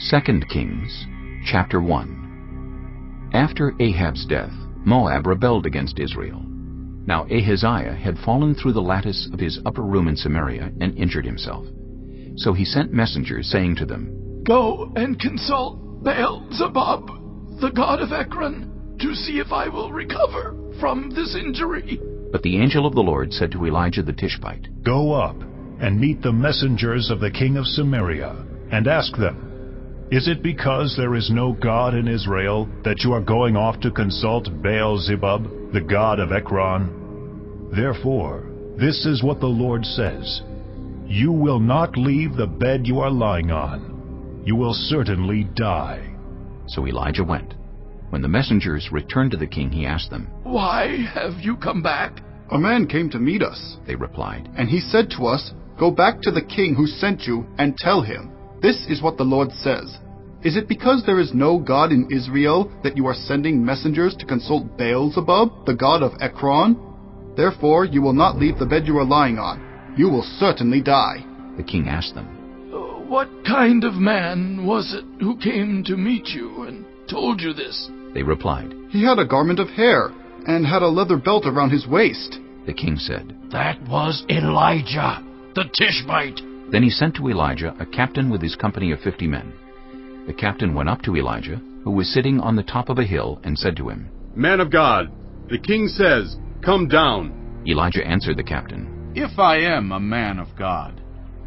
2 Kings, chapter 1. After Ahab's death, Moab rebelled against Israel. Now Ahaziah had fallen through the lattice of his upper room in Samaria and injured himself. So he sent messengers, saying to them, "Go and consult Baal-zebub, the god of Ekron, to see if I will recover from this injury." But the angel of the Lord said to Elijah the Tishbite, "Go up and meet the messengers of the king of Samaria, and ask them, is it because there is no God in Israel that you are going off to consult Baal-zebub, the god of Ekron? Therefore, this is what the Lord says, you will not leave the bed you are lying on. You will certainly die." So Elijah went. When the messengers returned to the king, he asked them, "Why have you come back?" "A man came to meet us," they replied. "and he said to us, 'Go back to the king who sent you and tell him, this is what the Lord says. Is it because there is no God in Israel that you are sending messengers to consult Baal-zebub, the god of Ekron? Therefore you will not leave the bed you are lying on. You will certainly die.'" The king asked them, "What kind of man was it who came to meet you and told you this?" They replied. "He had a garment of hair and had a leather belt around his waist." The king said, "That was Elijah, the Tishbite." Then he sent to Elijah a captain with his company of 50 men. The captain went up to Elijah, who was sitting on the top of a hill, and said to him, "Man of God, the king says, 'Come down.'" Elijah answered the captain, "If I am a man of God,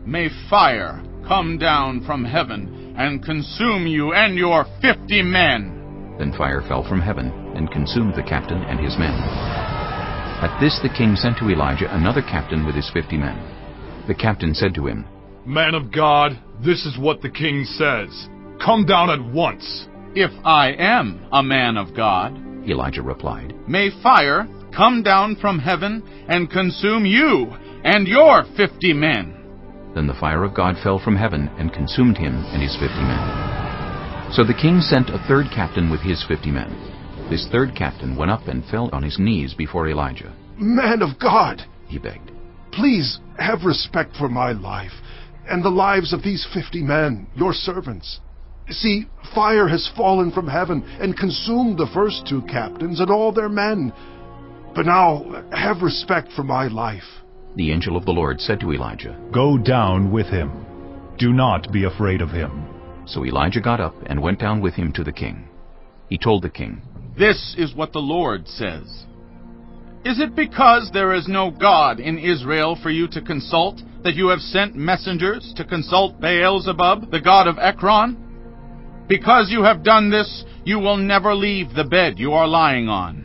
may fire come down from heaven and consume you and your 50 men." Then fire fell from heaven and consumed the captain and his men. At this the king sent to Elijah another captain with his 50 men. The captain said to him, "Man of God, this is what the king says. Come down at once." "If I am a man of God," Elijah replied, "may fire come down from heaven and consume you and your 50 men." Then the fire of God fell from heaven and consumed him and his 50 men. So the king sent a third captain with his 50 men. This third captain went up and fell on his knees before Elijah. "Man of God," he begged, "please have respect for my life and the lives of these 50 men, your servants. See, fire has fallen from heaven and consumed the first 2 captains and all their men. But now have respect for my life." The angel of the Lord said to Elijah, "Go down with him. Do not be afraid of him." So Elijah got up and went down with him to the king. He told the king, "This is what the Lord says. Is it because there is no God in Israel for you to consult that you have sent messengers to consult Baal-zebub, the god of Ekron? Because you have done this, you will never leave the bed you are lying on.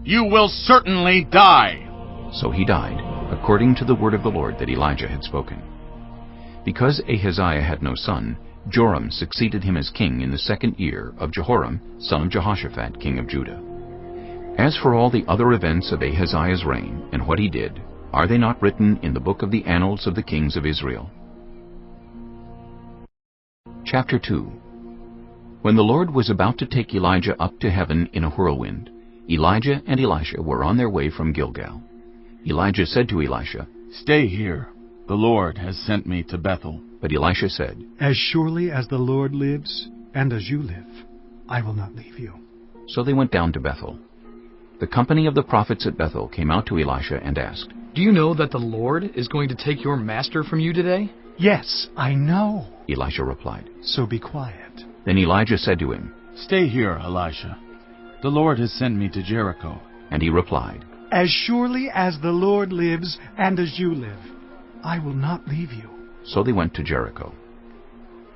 You will certainly die." So he died, according to the word of the Lord that Elijah had spoken. Because Ahaziah had no son, Joram succeeded him as king in the 2nd year of Jehoram, son of Jehoshaphat, king of Judah. As for all the other events of Ahaziah's reign, and what he did, are they not written in the book of the annals of the kings of Israel? Chapter 2. When the Lord was about to take Elijah up to heaven in a whirlwind, Elijah and Elisha were on their way from Gilgal. Elijah said to Elisha, "Stay here. The Lord has sent me to Bethel." But Elisha said, "As surely as the Lord lives, and as you live, I will not leave you." So they went down to Bethel. The company of the prophets at Bethel came out to Elisha and asked, "Do you know that the Lord is going to take your master from you today?" "Yes, I know," Elisha replied. "So be quiet." Then Elijah said to him, "Stay here, Elisha. The Lord has sent me to Jericho." And he replied, "As surely as the Lord lives, and as you live, I will not leave you." So they went to Jericho.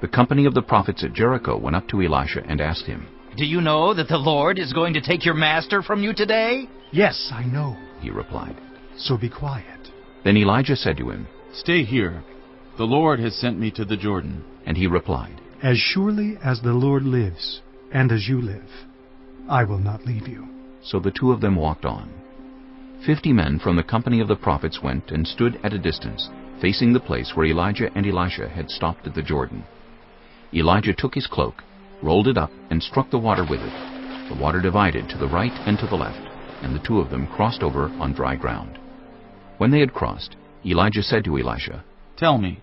The company of the prophets at Jericho went up to Elisha and asked him, "Do you know that the Lord is going to take your master from you today?" "Yes, I know," he replied. "So be quiet." Then Elijah said to him, "Stay here. The Lord has sent me to the Jordan." And he replied, "As surely as the Lord lives, and as you live, I will not leave you." So the 2 of them walked on. 50 men from the company of the prophets went and stood at a distance, facing the place where Elijah and Elisha had stopped at the Jordan. Elijah took his cloak, rolled it up, and struck the water with it. The water divided to the right and to the left, and the 2 of them crossed over on dry ground. When they had crossed, Elijah said to Elisha, "Tell me,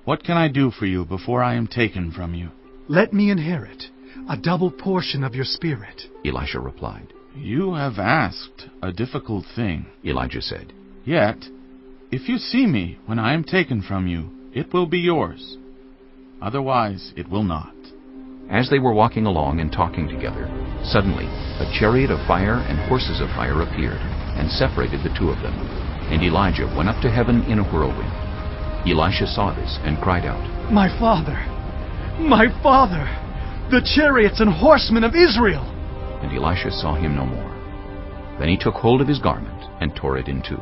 what can I do for you before I am taken from you?" Let me inherit a double portion of your spirit. Elisha replied. You have asked a difficult thing, Elijah said. Yet, if you see me when I am taken from you, it will be yours. Otherwise, it will not. As they were walking along and talking together, suddenly a chariot of fire and horses of fire appeared, and separated the two of them. And Elijah went up to heaven in a whirlwind. Elisha saw this and cried out, My father! My father! The chariots and horsemen of Israel! And Elisha saw him no more. Then he took hold of his garment and tore it in two.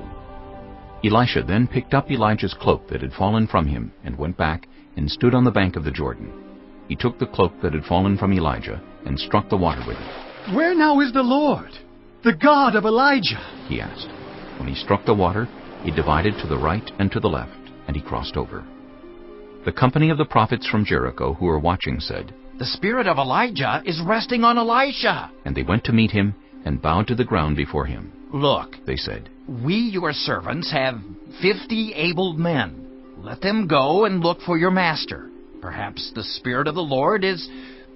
Elisha then picked up Elijah's cloak that had fallen from him and went back and stood on the bank of the Jordan. He took the cloak that had fallen from Elijah and struck the water with it. Where now is the Lord, the God of Elijah? He asked. When he struck the water, it divided to the right and to the left, and he crossed over. The company of the prophets from Jericho who were watching said, The spirit of Elijah is resting on Elisha. And they went to meet him and bowed to the ground before him. Look, they said, we, your servants, have 50 able men. Let them go and look for your master. Perhaps the Spirit of the Lord has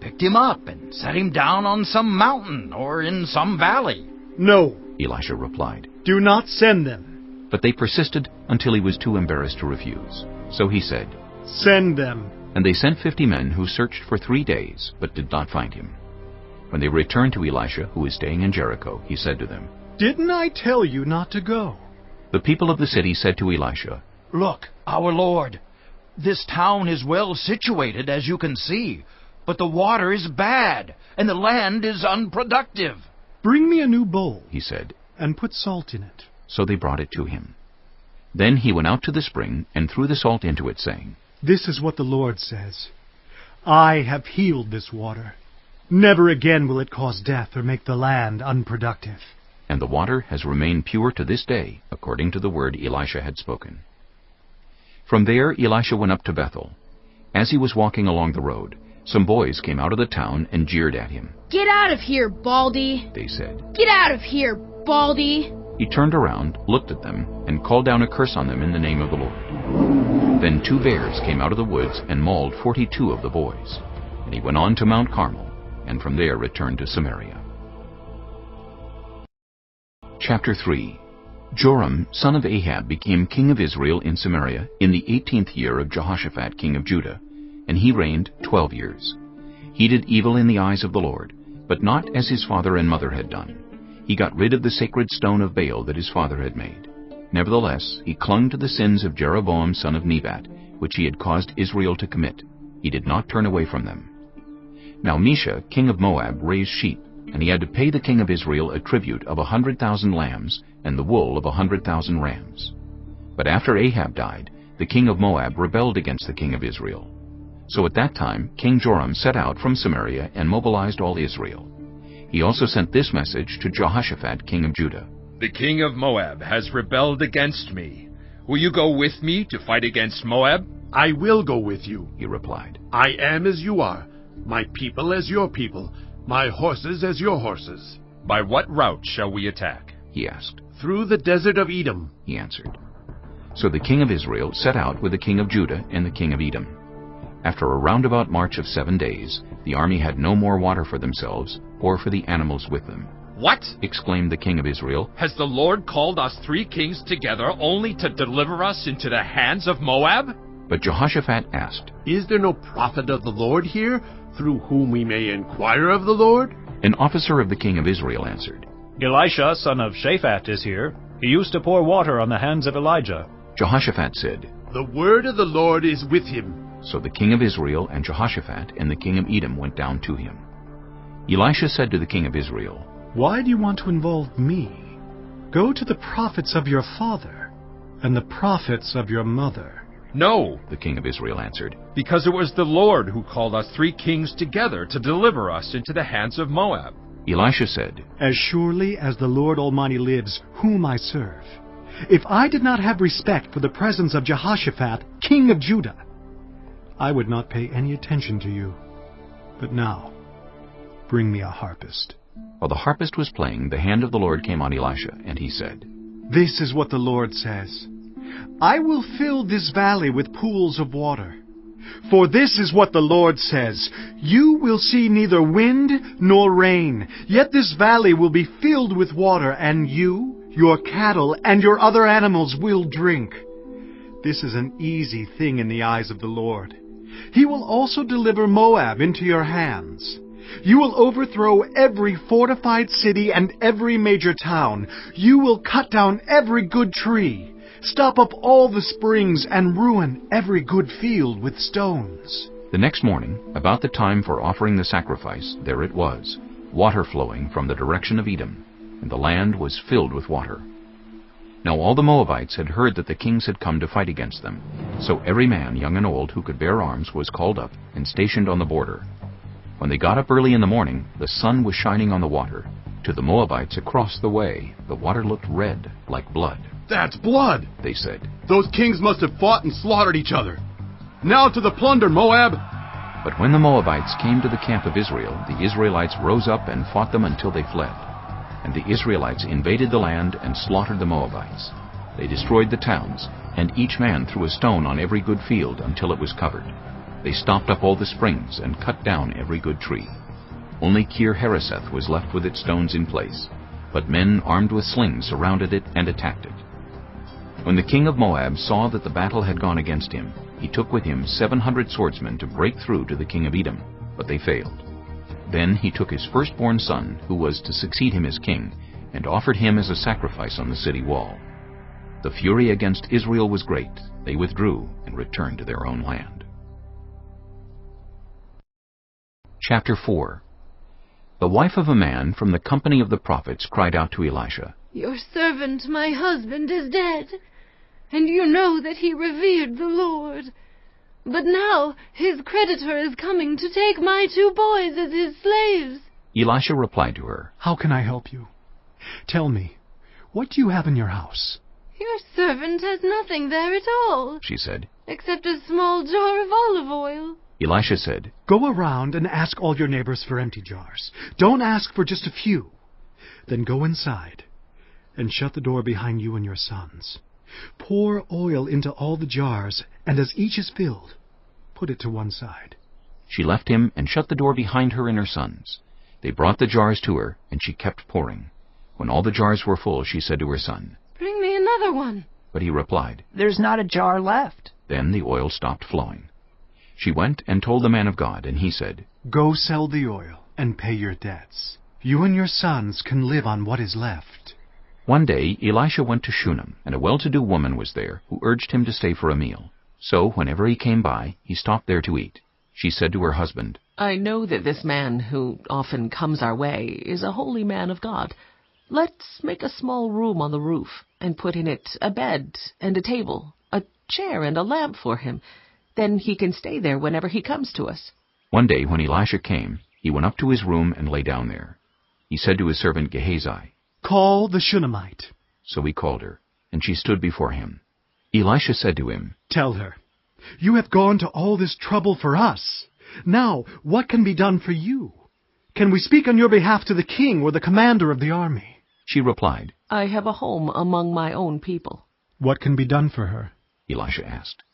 picked him up and set him down on some mountain or in some valley. No, Elisha replied. Do not send them. But they persisted until he was too embarrassed to refuse. So he said, Send them. And they sent 50 men who searched for 3 days, but did not find him. When they returned to Elisha, who was staying in Jericho, he said to them, Didn't I tell you not to go? The people of the city said to Elisha, Look, our Lord, this town is well situated, as you can see, but the water is bad, and the land is unproductive. Bring me a new bowl, he said, and put salt in it. So they brought it to him. Then he went out to the spring and threw the salt into it, saying, This is what the Lord says. I have healed this water. Never again will it cause death or make the land unproductive. And the water has remained pure to this day, according to the word Elisha had spoken. From there Elisha went up to Bethel. As he was walking along the road, some boys came out of the town and jeered at him. Get out of here, Baldy, they said. Get out of here, Baldy. He turned around, looked at them, and called down a curse on them in the name of the Lord. Then 2 bears came out of the woods and mauled 42 of the boys. And he went on to Mount Carmel, and from there returned to Samaria. Chapter 3. Joram, son of Ahab, became king of Israel in Samaria in the 18th year of Jehoshaphat, king of Judah, and he reigned 12 years. He did evil in the eyes of the Lord, but not as his father and mother had done. He got rid of the sacred stone of Baal that his father had made. Nevertheless, he clung to the sins of Jeroboam son of Nebat, which he had caused Israel to commit. He did not turn away from them. Now Mesha, king of Moab, raised sheep, and he had to pay the king of Israel a tribute of 100,000 lambs and the wool of 100,000 rams. But after Ahab died, the king of Moab rebelled against the king of Israel. So at that time King Joram set out from Samaria and mobilized all Israel. He also sent this message to Jehoshaphat, king of Judah. The king of Moab has rebelled against me. Will you go with me to fight against Moab? I will go with you, he replied. I am as you are, my people as your people, my horses as your horses. By what route shall we attack? He asked. Through the desert of Edom, he answered. So the king of Israel set out with the king of Judah and the king of Edom. After a roundabout march of 7 days, the army had no more water for themselves or for the animals with them. What? Exclaimed the king of Israel. Has the Lord called us 3 kings together only to deliver us into the hands of Moab? But Jehoshaphat asked, Is there no prophet of the Lord here, through whom we may inquire of the Lord? An officer of the king of Israel answered, Elisha, son of Shaphat, is here. He used to pour water on the hands of Elijah. Jehoshaphat said, The word of the Lord is with him. So the king of Israel and Jehoshaphat and the king of Edom went down to him. Elisha said to the king of Israel, Why do you want to involve me? Go to the prophets of your father and the prophets of your mother. No, the king of Israel answered, because it was the Lord who called us 3 kings together to deliver us into the hands of Moab. Elisha said, As surely as the Lord Almighty lives, whom I serve, if I did not have respect for the presence of Jehoshaphat, king of Judah, I would not pay any attention to you. But now, bring me a harpist. While the harpist was playing, the hand of the Lord came on Elisha, and he said, This is what the Lord says. I will fill this valley with pools of water, For this is what the Lord says, You will see neither wind nor rain, yet this valley will be filled with water, and you, your cattle, and your other animals will drink. This is an easy thing in the eyes of the Lord. He will also deliver Moab into your hands. You will overthrow every fortified city and every major town. You will cut down every good tree, stop up all the springs, and ruin every good field with stones. The next morning, about the time for offering the sacrifice, there it was, water flowing from the direction of Edom, and the land was filled with water. Now all the Moabites had heard that the kings had come to fight against them. So every man, young and old, who could bear arms was called up and stationed on the border. When they got up early in the morning, the sun was shining on the water. To the Moabites across the way, the water looked red, like blood. That's blood, they said. Those kings must have fought and slaughtered each other. Now to the plunder, Moab! But when the Moabites came to the camp of Israel, the Israelites rose up and fought them until they fled. And the Israelites invaded the land and slaughtered the Moabites. They destroyed the towns, and each man threw a stone on every good field until it was covered. They stopped up all the springs and cut down every good tree. Only Kir-Hareseth was left with its stones in place, but men armed with slings surrounded it and attacked it. When the king of Moab saw that the battle had gone against him, he took with him 700 swordsmen to break through to the king of Edom, but they failed. Then he took his firstborn son, who was to succeed him as king, and offered him as a sacrifice on the city wall. The fury against Israel was great. They withdrew and returned to their own land. Chapter 4. The wife of a man from the company of the prophets cried out to Elisha, Your servant, my husband, is dead, and you know that he revered the Lord. But now his creditor is coming to take my 2 boys as his slaves. Elisha replied to her, How can I help you? Tell me, what do you have in your house? Your servant has nothing there at all, she said, except a small jar of olive oil. Elisha said, Go around and ask all your neighbors for empty jars. Don't ask for just a few. Then go inside and shut the door behind you and your sons. Pour oil into all the jars, and as each is filled, put it to one side. She left him and shut the door behind her and her sons. They brought the jars to her, and she kept pouring. When all the jars were full, she said to her son, Bring me another one. But he replied, There's not a jar left. Then the oil stopped flowing. She went and told the man of God, and he said, Go sell the oil and pay your debts. You and your sons can live on what is left. One day Elisha went to Shunem, and a well-to-do woman was there, who urged him to stay for a meal. So whenever he came by, he stopped there to eat. She said to her husband, I know that this man who often comes our way is a holy man of God. Let's make a small room on the roof, and put in it a bed and a table, a chair and a lamp for him. Then he can stay there whenever he comes to us. One day when Elisha came, he went up to his room and lay down there. He said to his servant Gehazi, Call the Shunammite. So he called her, and she stood before him. Elisha said to him, Tell her, You have gone to all this trouble for us. Now, what can be done for you? Can we speak on your behalf to the king or the commander of the army? She replied, I have a home among my own people. What can be done for her? Elisha asked.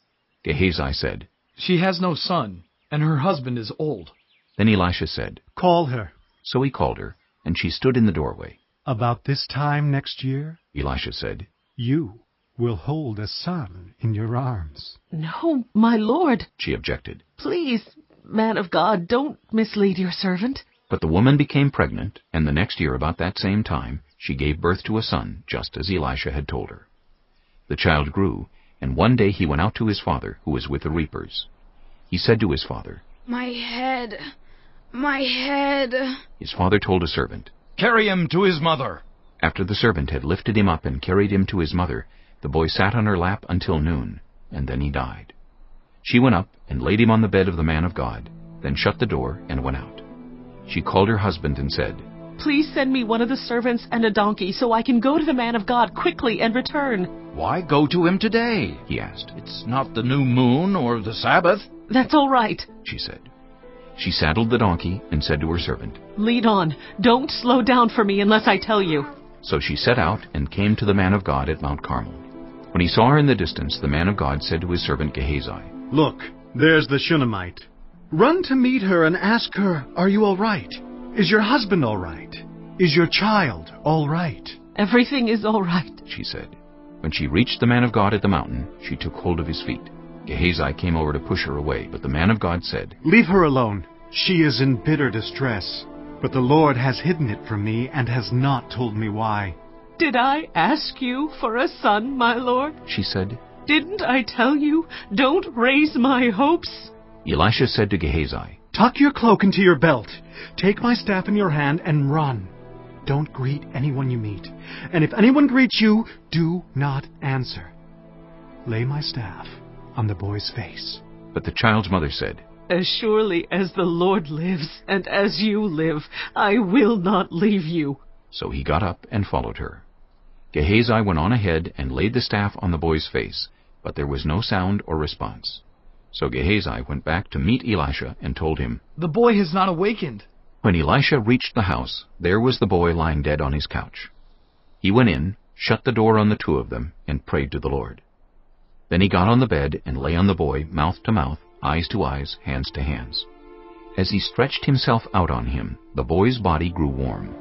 Gehazi said, She has no son, and her husband is old. Then Elisha said, Call her. So he called her, and she stood in the doorway. About this time next year, Elisha said, You will hold a son in your arms. No, my lord, she objected. Please, man of God, don't mislead your servant. But the woman became pregnant, and the next year about that same time she gave birth to a son, just as Elisha had told her. The child grew, and one day he went out to his father, who was with the reapers. He said to his father, My head, my head. His father told a servant, Carry him to his mother. After the servant had lifted him up and carried him to his mother, the boy sat on her lap until noon, and then he died. She went up and laid him on the bed of the man of God, then shut the door and went out. She called her husband and said, Please send me one of the servants and a donkey so I can go to the man of God quickly and return. Why go to him today? He asked. It's not the new moon or the Sabbath. That's all right, she said. She saddled the donkey and said to her servant, Lead on. Don't slow down for me unless I tell you. So she set out and came to the man of God at Mount Carmel. When he saw her in the distance, the man of God said to his servant Gehazi, Look, There's the Shunammite. Run to meet her and ask her, are you all right? Is your husband all right? Is your child all right? Everything is all right, she said. When she reached the man of God at the mountain, she took hold of his feet. Gehazi came over to push her away, but the man of God said, Leave her alone. She is in bitter distress, but the Lord has hidden it from me and has not told me why. Did I ask you for a son, my lord? She said. Didn't I tell you, don't raise my hopes? Elisha said to Gehazi, Tuck your cloak into your belt. Take my staff in your hand and run. Don't greet anyone you meet. And if anyone greets you, do not answer. Lay my staff on the boy's face. But the child's mother said, As surely as the Lord lives, and as you live, I will not leave you. So he got up and followed her. Gehazi went on ahead and laid the staff on the boy's face, but there was no sound or response. So Gehazi went back to meet Elisha and told him, The boy has not awakened. When Elisha reached the house, there was the boy lying dead on his couch. He went in, shut the door on the two of them, and prayed to the Lord. Then he got on the bed and lay on the boy, mouth to mouth, eyes to eyes, hands to hands. As he stretched himself out on him, the boy's body grew warm.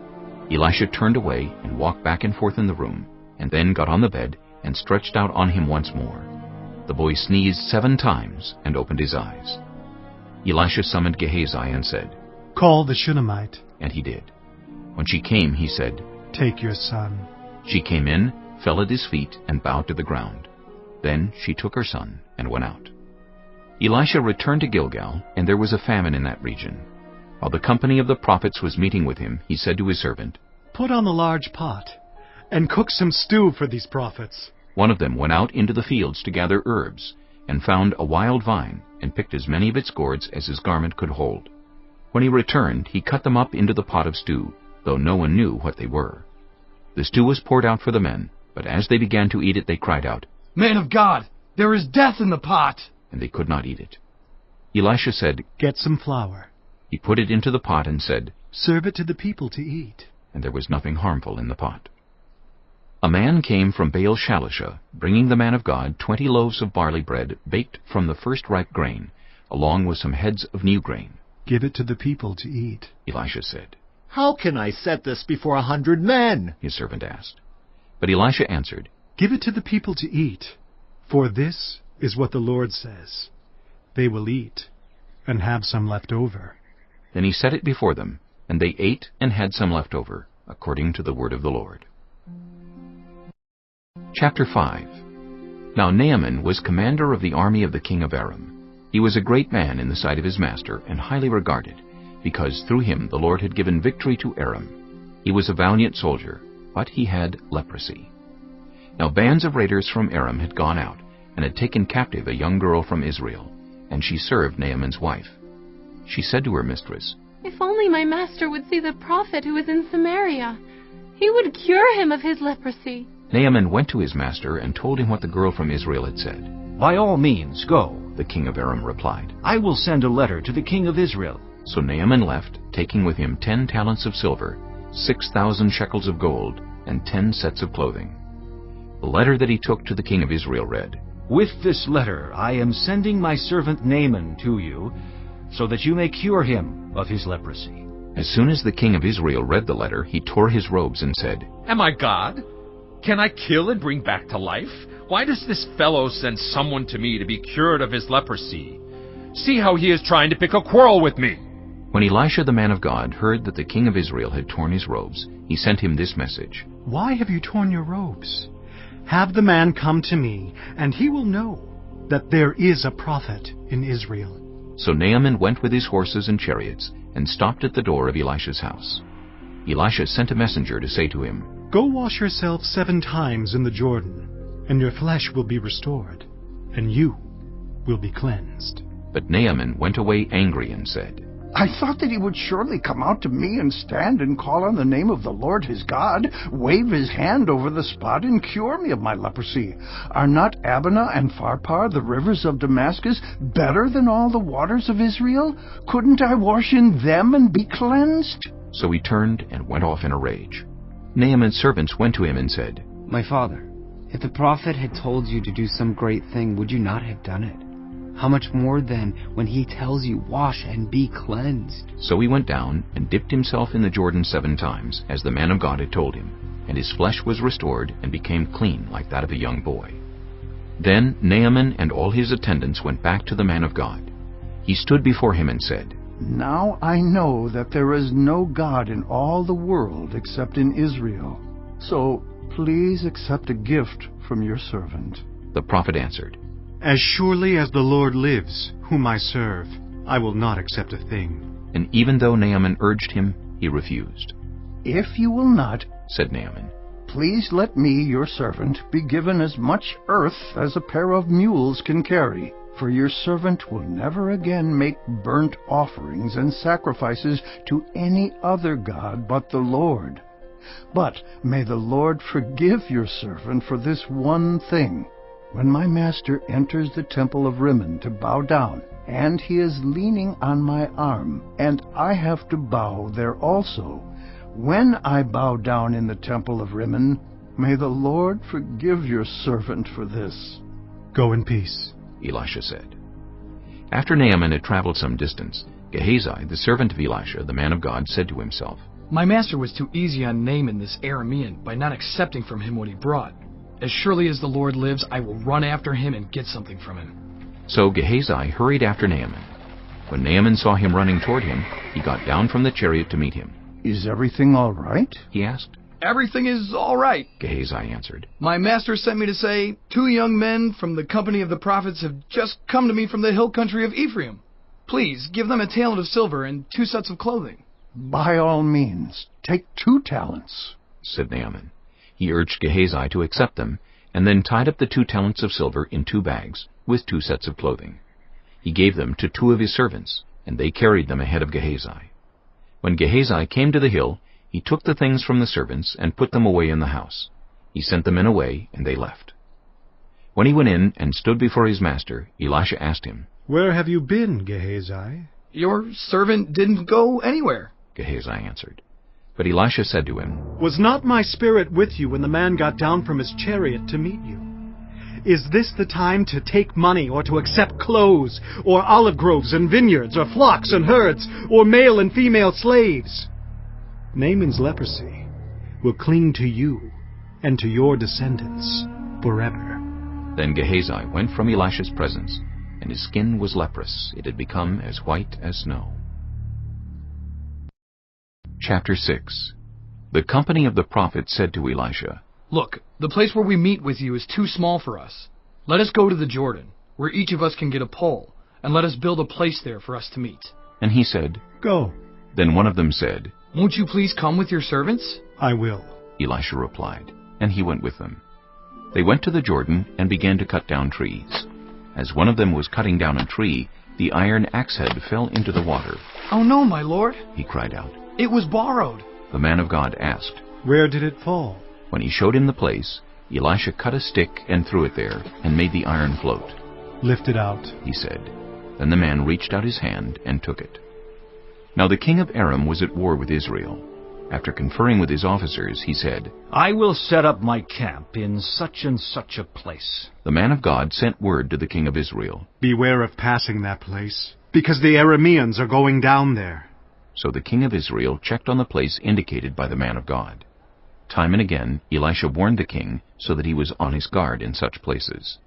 Elisha turned away and walked back and forth in the room, and then got on the bed and stretched out on him once more. The boy sneezed 7 times and opened his eyes. Elisha summoned Gehazi and said, Call the Shunammite. And he did. When she came, he said, Take your son. She came in, fell at his feet, and bowed to the ground. Then she took her son and went out. Elisha returned to Gilgal, and there was a famine in that region. While the company of the prophets was meeting with him, he said to his servant, Put on the large pot, and cook some stew for these prophets. One of them went out into the fields to gather herbs, and found a wild vine, and picked as many of its gourds as his garment could hold. When he returned, he cut them up into the pot of stew, though no one knew what they were. The stew was poured out for the men, but as they began to eat it, they cried out, Man of God, there is death in the pot! And they could not eat it. Elisha said, Get some flour. He put it into the pot and said, Serve it to the people to eat. And there was nothing harmful in the pot. A man came from Baal-Shalisha, bringing the man of God 20 loaves of barley bread baked from the first ripe grain, along with some heads of new grain. Give it to the people to eat, Elisha said. How can I set this before 100 men? His servant asked. But Elisha answered, Give it to the people to eat, for this is what the Lord says. They will eat, and have some left over. Then he set it before them, and they ate and had some left over, according to the word of the Lord. Chapter 5. Now Naaman was commander of the army of the king of Aram. He was a great man in the sight of his master, and highly regarded, because through him the Lord had given victory to Aram. He was a valiant soldier, but he had leprosy. Now bands of raiders from Aram had gone out, and had taken captive a young girl from Israel, and she served Naaman's wife. She said to her mistress, If only my master would see the prophet who is in Samaria, he would cure him of his leprosy. Naaman went to his master and told him what the girl from Israel had said. By all means, go, the king of Aram replied. I will send a letter to the king of Israel. So Naaman left, taking with him 10 talents of silver, 6,000 shekels of gold, and 10 sets of clothing. The letter that he took to the king of Israel read, With this letter I am sending my servant Naaman to you, so that you may cure him of his leprosy. As soon as the king of Israel read the letter, he tore his robes and said, Am I God? Can I kill and bring back to life? Why does this fellow send someone to me to be cured of his leprosy? See how he is trying to pick a quarrel with me. When Elisha the man of God heard that the king of Israel had torn his robes, he sent him this message. Why have you torn your robes? Have the man come to me, and he will know that there is a prophet in Israel. So Naaman went with his horses and chariots, and stopped at the door of Elisha's house. Elisha sent a messenger to say to him, Go wash yourself 7 times in the Jordan, and your flesh will be restored, and you will be cleansed. But Naaman went away angry and said, I thought that he would surely come out to me and stand and call on the name of the Lord his God, wave his hand over the spot, and cure me of my leprosy. Are not Abana and Pharpar, the rivers of Damascus, better than all the waters of Israel? Couldn't I wash in them and be cleansed? So he turned and went off in a rage. Naaman's servants went to him and said, My father, if the prophet had told you to do some great thing, would you not have done it? How much more then when he tells you, wash and be cleansed? So he went down and dipped himself in the Jordan 7 times, as the man of God had told him, and his flesh was restored and became clean like that of a young boy. Then Naaman and all his attendants went back to the man of God. He stood before him and said, Now I know that there is no God in all the world except in Israel. So please accept a gift from your servant. The prophet answered, As surely as the Lord lives, whom I serve, I will not accept a thing. And even though Naaman urged him, he refused. If you will not, said Naaman, please let me, your servant, be given as much earth as a pair of mules can carry, for your servant will never again make burnt offerings and sacrifices to any other god but the Lord. But may the Lord forgive your servant for this one thing. When my master enters the temple of Rimmon to bow down, and he is leaning on my arm, and I have to bow there also, when I bow down in the temple of Rimmon, may the Lord forgive your servant for this. Go in peace, Elisha said. After Naaman had traveled some distance, Gehazi, the servant of Elisha, the man of God, said to himself, My master was too easy on Naaman this Aramean by not accepting from him what he brought. As surely as the Lord lives, I will run after him and get something from him. So Gehazi hurried after Naaman. When Naaman saw him running toward him, he got down from the chariot to meet him. Is everything all right? He asked. Everything is all right, Gehazi answered. My master sent me to say, 2 young men from the company of the prophets have just come to me from the hill country of Ephraim. Please, give them a talent of silver and 2 sets of clothing. By all means, take 2 talents, said Naaman. He urged Gehazi to accept them, and then tied up the 2 talents of silver in 2 bags, with 2 sets of clothing. He gave them to 2 of his servants, and they carried them ahead of Gehazi. When Gehazi came to the hill, he took the things from the servants and put them away in the house. He sent the men away, and they left. When he went in and stood before his master, Elisha asked him, Where have you been, Gehazi? Your servant didn't go anywhere, Gehazi answered. But Elisha said to him, Was not my spirit with you when the man got down from his chariot to meet you? Is this the time to take money, or to accept clothes, or olive groves and vineyards, or flocks and herds, or male and female slaves? Naaman's leprosy will cling to you and to your descendants forever. Then Gehazi went from Elisha's presence, and his skin was leprous. It had become as white as snow. Chapter 6. The company of the prophets said to Elisha, Look, the place where we meet with you is too small for us. Let us go to the Jordan, where each of us can get a pole, and let us build a place there for us to meet. And he said, Go. Then one of them said, Won't you please come with your servants? I will, Elisha replied, and he went with them. They went to the Jordan and began to cut down trees. As one of them was cutting down a tree, the iron axe head fell into the water. Oh no, my lord, he cried out. It was borrowed. The man of God asked, Where did it fall? When he showed him the place, Elisha cut a stick and threw it there, and made the iron float. Lift it out, he said. Then the man reached out his hand and took it. Now the king of Aram was at war with Israel. After conferring with his officers, he said, I will set up my camp in such and such a place. The man of God sent word to the king of Israel, Beware of passing that place, because the Arameans are going down there. So the king of Israel checked on the place indicated by the man of God. Time and again Elisha warned the king, so that he was on his guard in such places.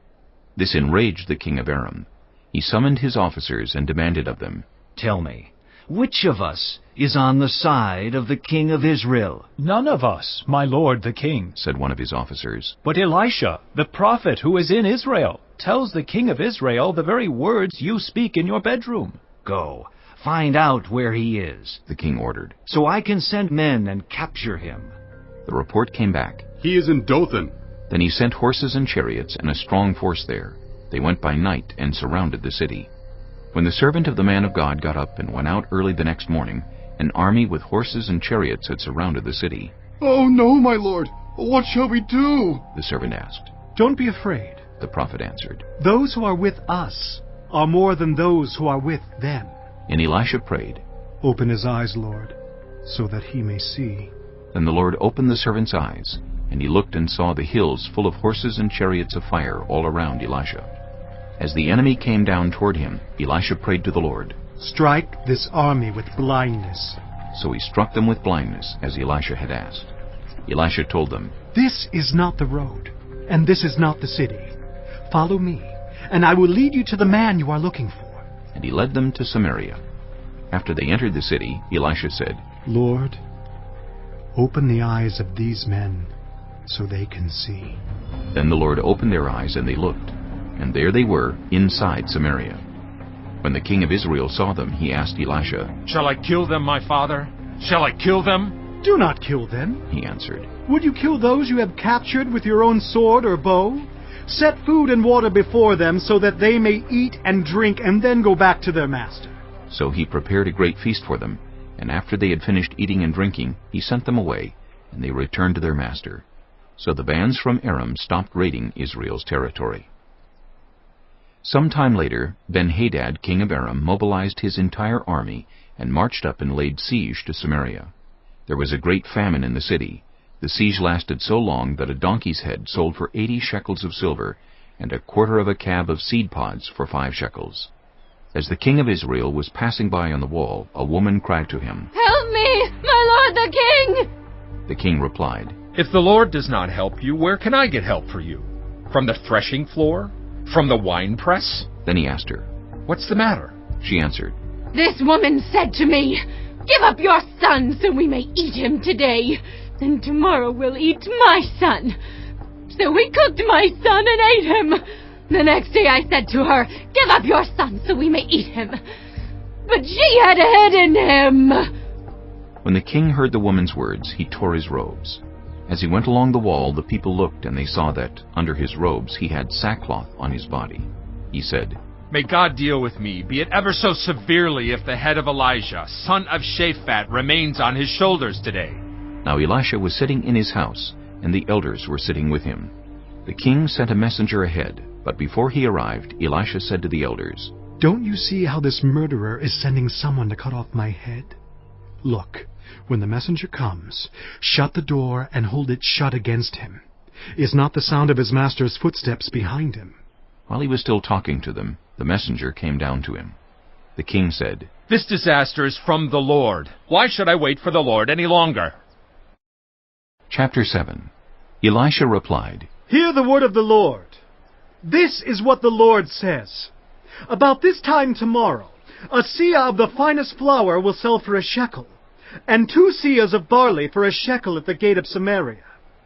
This enraged the king of Aram. He summoned his officers and demanded of them, Tell me, which of us is on the side of the king of Israel? None of us, my lord the king, said one of his officers. But Elisha, the prophet who is in Israel, tells the king of Israel the very words you speak in your bedroom. Go, find out where he is, the king ordered, so I can send men and capture him. The report came back. He is in Dothan. Then he sent horses and chariots and a strong force there. They went by night and surrounded the city. When the servant of the man of God got up and went out early the next morning, an army with horses and chariots had surrounded the city. Oh no, my lord! What shall we do? The servant asked. Don't be afraid, the prophet answered. Those who are with us are more than those who are with them. And Elisha prayed, Open his eyes, Lord, so that he may see. Then the Lord opened the servant's eyes, and he looked and saw the hills full of horses and chariots of fire all around Elisha. As the enemy came down toward him, Elisha prayed to the Lord. Strike this army with blindness. So he struck them with blindness, as Elisha had asked. Elisha told them, This is not the road, and this is not the city. Follow me, and I will lead you to the man you are looking for. And he led them to Samaria. After they entered the city, Elisha said, Lord, open the eyes of these men so they can see. Then the Lord opened their eyes, and they looked, and there they were, inside Samaria. When the king of Israel saw them, he asked Elisha, Shall I kill them, my father? Shall I kill them? Do not kill them, he answered. Would you kill those you have captured with your own sword or bow? Set food and water before them so that they may eat and drink and then go back to their master. So he prepared a great feast for them, and after they had finished eating and drinking, he sent them away, and they returned to their master. So the bands from Aram stopped raiding Israel's territory. Some time later, Ben-Hadad, king of Aram, mobilized his entire army and marched up and laid siege to Samaria. There was a great famine in the city. The siege lasted so long that a donkey's head sold for 80 shekels of silver, and a quarter of a cab of seed pods for 5 shekels. As the king of Israel was passing by on the wall, a woman cried to him, Help me, my lord the king! The king replied, If the Lord does not help you, where can I get help for you? From the threshing floor? From the winepress? Then he asked her, What's the matter? She answered, This woman said to me, Give up your son so we may eat him today, and tomorrow we'll eat my son. So we cooked my son and ate him. The next day I said to her, Give up your son so we may eat him. But she had hidden him. When the king heard the woman's words, he tore his robes. As he went along the wall, the people looked, and they saw that, under his robes, he had sackcloth on his body. He said, May God deal with me, be it ever so severely, if the head of Elijah, son of Shaphat, remains on his shoulders today. Now Elisha was sitting in his house, and the elders were sitting with him. The king sent a messenger ahead, but before he arrived, Elisha said to the elders, Don't you see how this murderer is sending someone to cut off my head? Look, when the messenger comes, shut the door and hold it shut against him. Is not the sound of his master's footsteps behind him? While he was still talking to them, the messenger came down to him. The king said, This disaster is from the Lord. Why should I wait for the Lord any longer? Chapter 7. Elisha replied, Hear the word of the Lord. This is what the Lord says. About this time tomorrow, a seah of the finest flour will sell for a shekel, and 2 seahs of barley for a shekel at the gate of Samaria.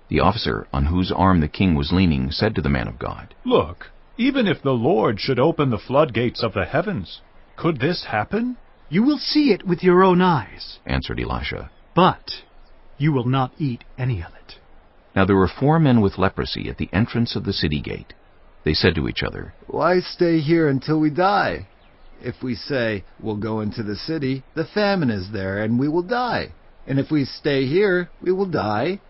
The officer on whose arm the king was leaning said to the man of God, Look, even if the Lord should open the floodgates of the heavens, could this happen? You will see it with your own eyes, answered Elisha. But you will not eat any of it. Now there were 4 men with leprosy at the entrance of the city gate. They said to each other, Why stay here until we die? If we say, we'll go into the city, the famine is there, and we will die. And if we stay here, we will die.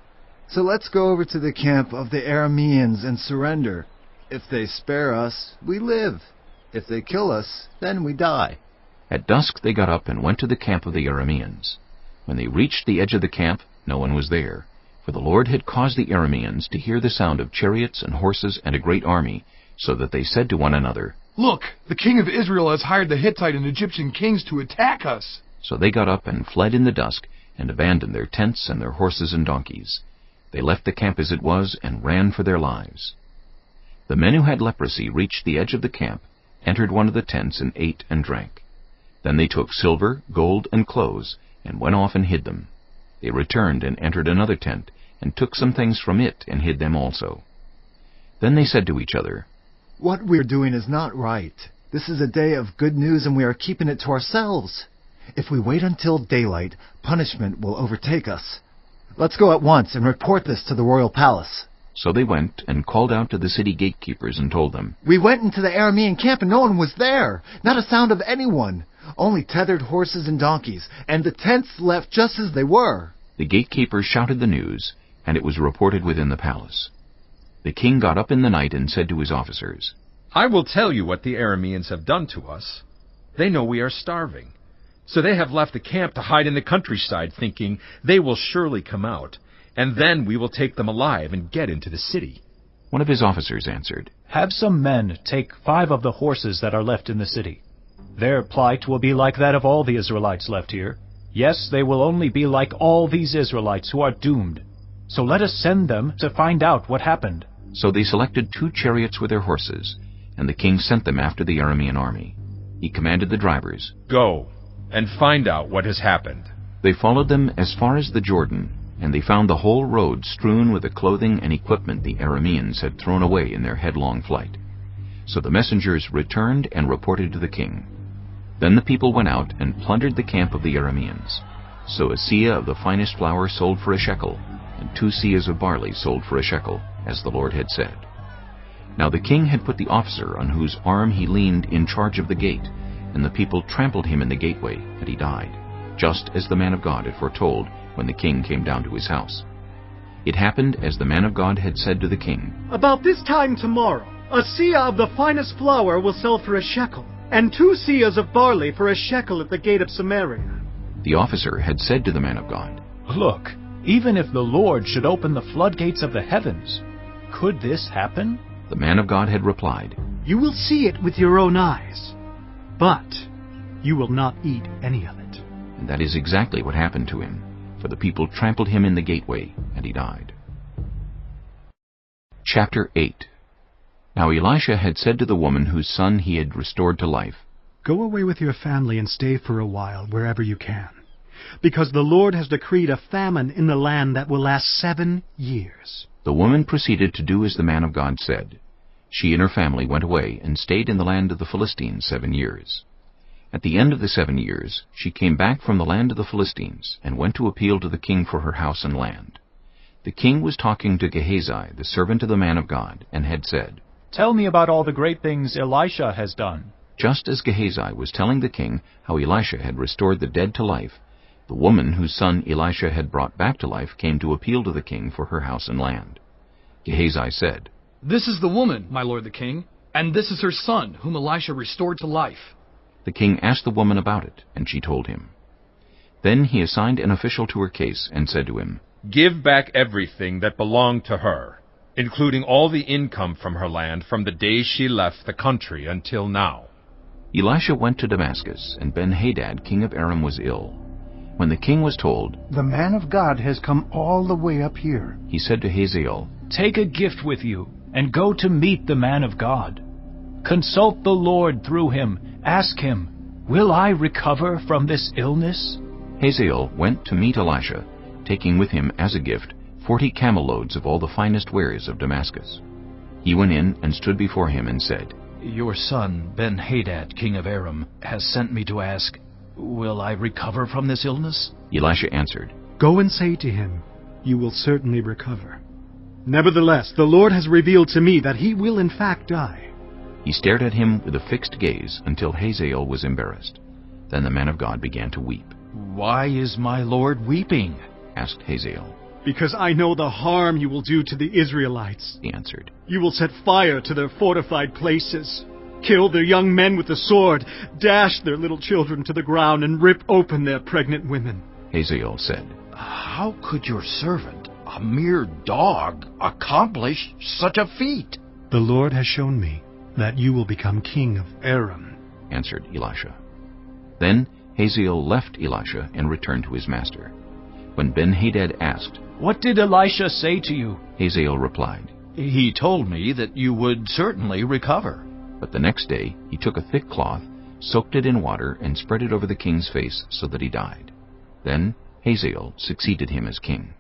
So let's go over to the camp of the Arameans and surrender. If they spare us, we live. If they kill us, then we die. At dusk they got up and went to the camp of the Arameans. When they reached the edge of the camp, no one was there, for the Lord had caused the Arameans to hear the sound of chariots and horses and a great army, so that they said to one another, Look, the king of Israel has hired the Hittite and Egyptian kings to attack us. So they got up and fled in the dusk, and abandoned their tents and their horses and donkeys. They left the camp as it was, and ran for their lives. The men who had leprosy reached the edge of the camp, entered one of the tents, and ate and drank. Then they took silver, gold, and clothes, and went off and hid them. They returned and entered another tent, and took some things from it, and hid them also. Then they said to each other, What we're doing is not right. This is a day of good news, and we are keeping it to ourselves. If we wait until daylight, punishment will overtake us. Let's go at once and report this to the royal palace. So they went and called out to the city gatekeepers and told them, We went into the Aramean camp and no one was there. Not a sound of anyone. Only tethered horses and donkeys, and the tents left just as they were. The gatekeepers shouted the news, and it was reported within the palace. The king got up in the night and said to his officers, I will tell you what the Arameans have done to us. They know we are starving. So they have left the camp to hide in the countryside, thinking they will surely come out, and then we will take them alive and get into the city. One of his officers answered, "Have some men take 5 of the horses that are left in the city. Their plight will be like that of all the Israelites left here. Yes, they will only be like all these Israelites who are doomed. So let us send them to find out what happened." So they selected 2 chariots with their horses, and the king sent them after the Aramean army. He commanded the drivers, "Go and find out what has happened." They followed them as far as the Jordan, and they found the whole road strewn with the clothing and equipment the Arameans had thrown away in their headlong flight. So the messengers returned and reported to the king. Then the people went out and plundered the camp of the Arameans. So a seah of the finest flour sold for a shekel, and 2 seahs of barley sold for a shekel, as the Lord had said. Now the king had put the officer on whose arm he leaned in charge of the gate, and the people trampled him in the gateway, and he died, just as the man of God had foretold when the king came down to his house. It happened as the man of God had said to the king, "About this time tomorrow, a seah of the finest flour will sell for a shekel, and 2 seahs of barley for a shekel at the gate of Samaria." The officer had said to the man of God, "Look, even if the Lord should open the floodgates of the heavens, could this happen?" The man of God had replied, "You will see it with your own eyes, but you will not eat any of it." And that is exactly what happened to him, for the people trampled him in the gateway, and he died. Chapter 8. Now Elisha had said to the woman whose son he had restored to life, "Go away with your family and stay for a while wherever you can, because the Lord has decreed a famine in the land that will last 7 years. The woman proceeded to do as the man of God said. She and her family went away and stayed in the land of the Philistines 7 years. At the end of the 7 years, she came back from the land of the Philistines and went to appeal to the king for her house and land. The king was talking to Gehazi, the servant of the man of God, and had said, "Tell me about all the great things Elisha has done." Just as Gehazi was telling the king how Elisha had restored the dead to life, the woman whose son Elisha had brought back to life came to appeal to the king for her house and land. Gehazi said, "This is the woman, my lord the king, and this is her son, whom Elisha restored to life." The king asked the woman about it, and she told him. Then he assigned an official to her case and said to him, "Give back everything that belonged to her, including all the income from her land from the day she left the country until now." Elisha went to Damascus, and Ben-Hadad, king of Aram, was ill. When the king was told, "The man of God has come all the way up here," he said to Hazael, "Take a gift with you, and go to meet the man of God. Consult the Lord through him. Ask him, 'Will I recover from this illness?'" Hazael went to meet Elisha, taking with him as a gift 40 camel loads of all the finest wares of Damascus. He went in and stood before him and said, "Your son, Ben-Hadad, king of Aram, has sent me to ask, will I recover from this illness?" Elisha answered, "Go and say to him, 'You will certainly recover. Nevertheless, the Lord has revealed to me that he will in fact die.'" He stared at him with a fixed gaze until Hazael was embarrassed. Then the man of God began to weep. "Why is my lord weeping?" asked Hazael. "Because I know the harm you will do to the Israelites," he answered. "You will set fire to their fortified places, kill their young men with the sword, dash their little children to the ground, and rip open their pregnant women." Hazael said, "How could your servant, a mere dog, accomplish such a feat?" "The Lord has shown me that you will become king of Aram," answered Elisha. Then Hazael left Elisha and returned to his master. When Ben-Hadad asked, "What did Elisha say to you?" Hazael replied, "He told me that you would certainly recover." But the next day he took a thick cloth, soaked it in water, and spread it over the king's face so that he died. Then Hazael succeeded him as king.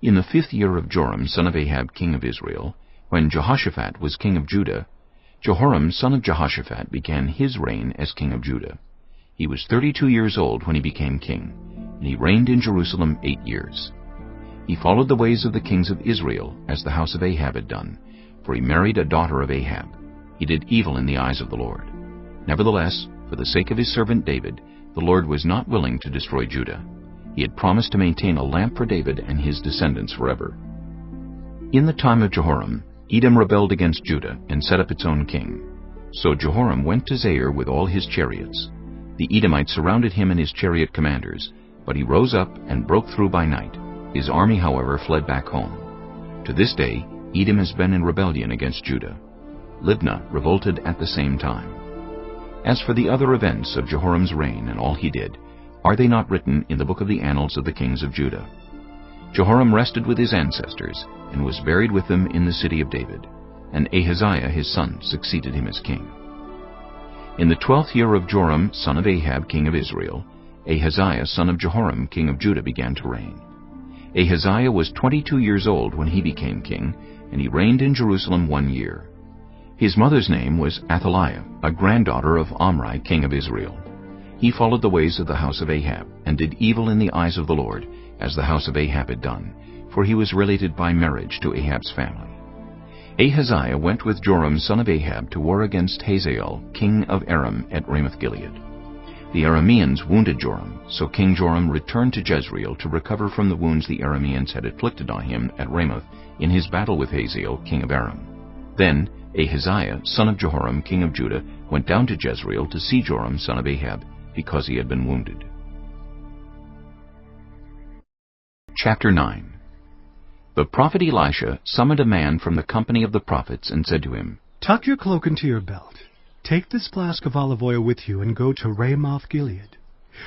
In the 5th year of Joram, son of Ahab, king of Israel, when Jehoshaphat was king of Judah, Jehoram, son of Jehoshaphat, began his reign as king of Judah. He was 32 years old when he became king, and he reigned in Jerusalem 8 years. He followed the ways of the kings of Israel, as the house of Ahab had done, for he married a daughter of Ahab. He did evil in the eyes of the Lord. Nevertheless, for the sake of his servant David, the Lord was not willing to destroy Judah. He had promised to maintain a lamp for David and his descendants forever. In the time of Jehoram, Edom rebelled against Judah and set up its own king. So Jehoram went to Zair with all his chariots. The Edomites surrounded him and his chariot commanders, but he rose up and broke through by night. His army, however, fled back home. To this day, Edom has been in rebellion against Judah. Libnah revolted at the same time. As for the other events of Jehoram's reign and all he did, are they not written in the book of the annals of the kings of Judah? Jehoram rested with his ancestors, and was buried with them in the city of David, and Ahaziah his son succeeded him as king. In the 12th year of Joram son of Ahab king of Israel, Ahaziah son of Jehoram king of Judah began to reign. Ahaziah was 22 years old when he became king, and he reigned in Jerusalem 1 year. His mother's name was Athaliah, a granddaughter of Omri king of Israel. He followed the ways of the house of Ahab, and did evil in the eyes of the Lord, as the house of Ahab had done, for he was related by marriage to Ahab's family. Ahaziah went with Joram son of Ahab to war against Hazael, king of Aram, at Ramoth-Gilead. The Arameans wounded Joram, so King Joram returned to Jezreel to recover from the wounds the Arameans had inflicted on him at Ramoth in his battle with Hazael, king of Aram. Then Ahaziah, son of Jehoram, king of Judah, went down to Jezreel to see Joram, son of Ahab, because he had been wounded. Chapter 9. The prophet Elisha summoned a man from the company of the prophets and said to him, Tuck your cloak into your belt. Take this flask of olive oil with you and go to Ramoth-Gilead.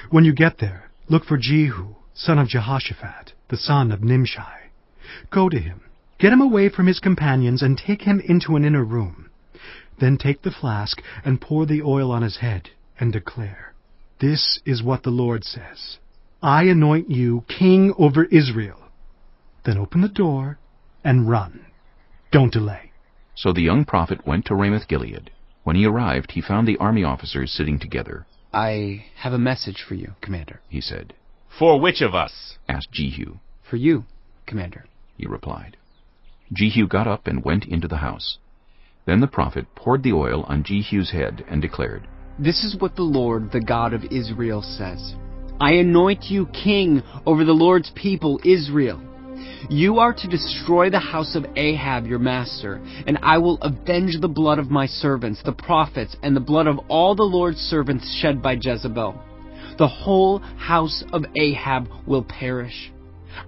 When you get there, look for Jehu, son of Jehoshaphat, the son of Nimshi. Go to him, get him away from his companions, and take him into an inner room. Then take the flask and pour the oil on his head, and declare, This is what the Lord says. I anoint you king over Israel. Then open the door and run. Don't delay. So the young prophet went to Ramoth-Gilead. When he arrived, he found the army officers sitting together. I have a message for you, Commander, he said. For which of us? Asked Jehu. For you, Commander, he replied. Jehu got up and went into the house. Then the prophet poured the oil on Jehu's head and declared, This is what the Lord, the God of Israel, says. I anoint you king over the Lord's people, Israel. You are to destroy the house of Ahab, your master, and I will avenge the blood of my servants, the prophets, and the blood of all the Lord's servants shed by Jezebel. The whole house of Ahab will perish.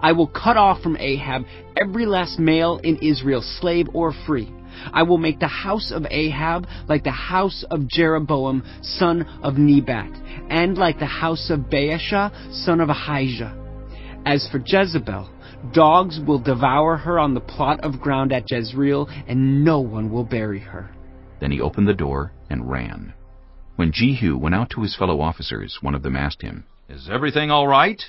I will cut off from Ahab every last male in Israel, slave or free. I will make the house of Ahab like the house of Jeroboam, son of Nebat, and like the house of Baasha, son of Ahijah. As for Jezebel, dogs will devour her on the plot of ground at Jezreel, and no one will bury her. Then he opened the door and ran. When Jehu went out to his fellow officers, one of them asked him, Is everything all right?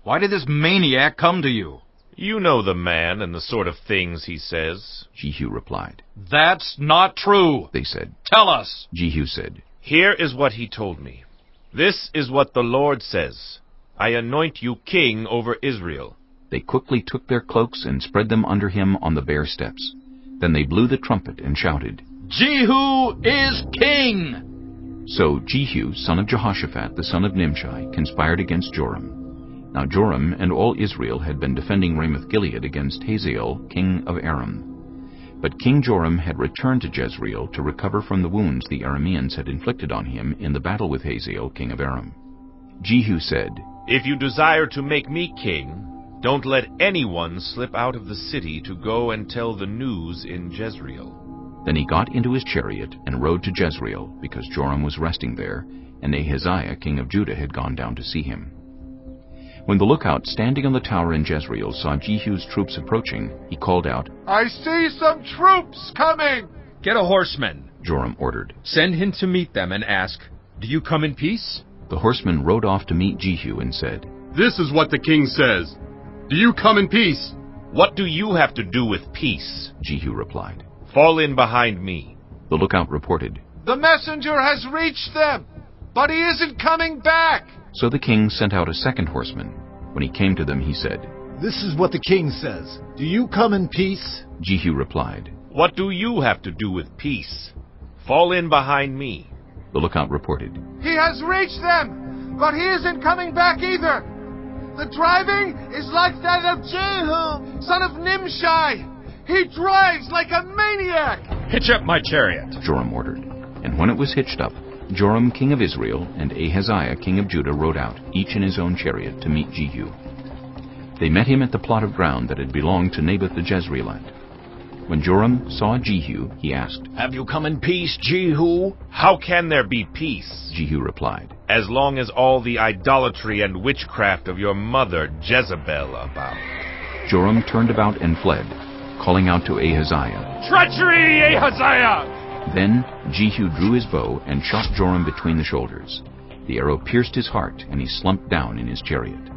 Why did this maniac come to you? You know the man and the sort of things he says. Jehu replied. That's not true, they said. Tell us. Jehu said, Here is what he told me. This is what the Lord says. I anoint you king over Israel. They quickly took their cloaks and spread them under him on the bare steps. Then they blew the trumpet and shouted, Jehu is king! So Jehu, son of Jehoshaphat, the son of Nimshi, conspired against Joram. Now Joram and all Israel had been defending Ramoth-Gilead against Hazael, king of Aram. But King Joram had returned to Jezreel to recover from the wounds the Arameans had inflicted on him in the battle with Hazael, king of Aram. Jehu said, If you desire to make me king, don't let anyone slip out of the city to go and tell the news in Jezreel. Then he got into his chariot and rode to Jezreel, because Joram was resting there, and Ahaziah, king of Judah, had gone down to see him. When the lookout standing on the tower in Jezreel saw Jehu's troops approaching, he called out, I see some troops coming! Get a horseman, Joram ordered. Send him to meet them and ask, Do you come in peace? The horseman rode off to meet Jehu and said, This is what the king says. Do you come in peace? What do you have to do with peace? Jehu replied. Fall in behind me. The lookout reported, The messenger has reached them, but he isn't coming back. So the king sent out a second horseman. When he came to them, he said, This is what the king says. Do you come in peace? Jehu replied, What do you have to do with peace? Fall in behind me. The lookout reported, He has reached them, but he isn't coming back either. The driving is like that of Jehu, son of Nimshi. He drives like a maniac. Hitch up my chariot, Joram ordered. And when it was hitched up, Joram, king of Israel, and Ahaziah, king of Judah, rode out, each in his own chariot, to meet Jehu. They met him at the plot of ground that had belonged to Naboth the Jezreelite. When Joram saw Jehu, he asked, "Have you come in peace, Jehu?" "How can there be peace?" Jehu replied, "as long as all the idolatry and witchcraft of your mother Jezebel abound." Joram turned about and fled, calling out to Ahaziah, "Treachery, Ahaziah!" Then Jehu drew his bow and shot Joram between the shoulders. The arrow pierced his heart, and he slumped down in his chariot.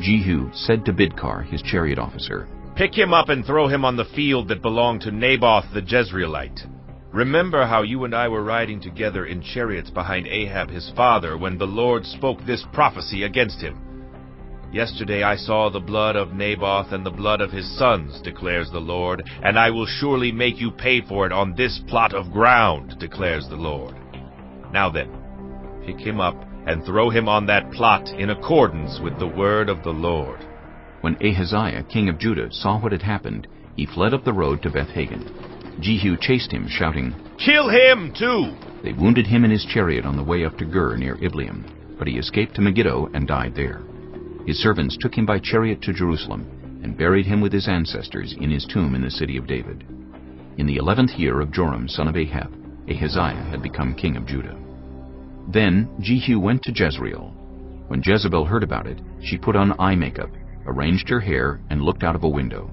Jehu said to Bidkar, his chariot officer, "Pick him up and throw him on the field that belonged to Naboth the Jezreelite. Remember how you and I were riding together in chariots behind Ahab his father when the Lord spoke this prophecy against him. Yesterday I saw the blood of Naboth and the blood of his sons, declares the Lord, and I will surely make you pay for it on this plot of ground, declares the Lord. Now then, pick him up and throw him on that plot in accordance with the word of the Lord." When Ahaziah, king of Judah, saw what had happened, he fled up the road to Beth-Hagan. Jehu chased him, shouting, "Kill him, too!" They wounded him in his chariot on the way up to Gur near Ibleam, but he escaped to Megiddo and died there. His servants took him by chariot to Jerusalem and buried him with his ancestors in his tomb in the city of David. In the 11th year of Joram, son of Ahab, Ahaziah had become king of Judah. Then Jehu went to Jezreel. When Jezebel heard about it, she put on eye makeup, arranged her hair, and looked out of a window.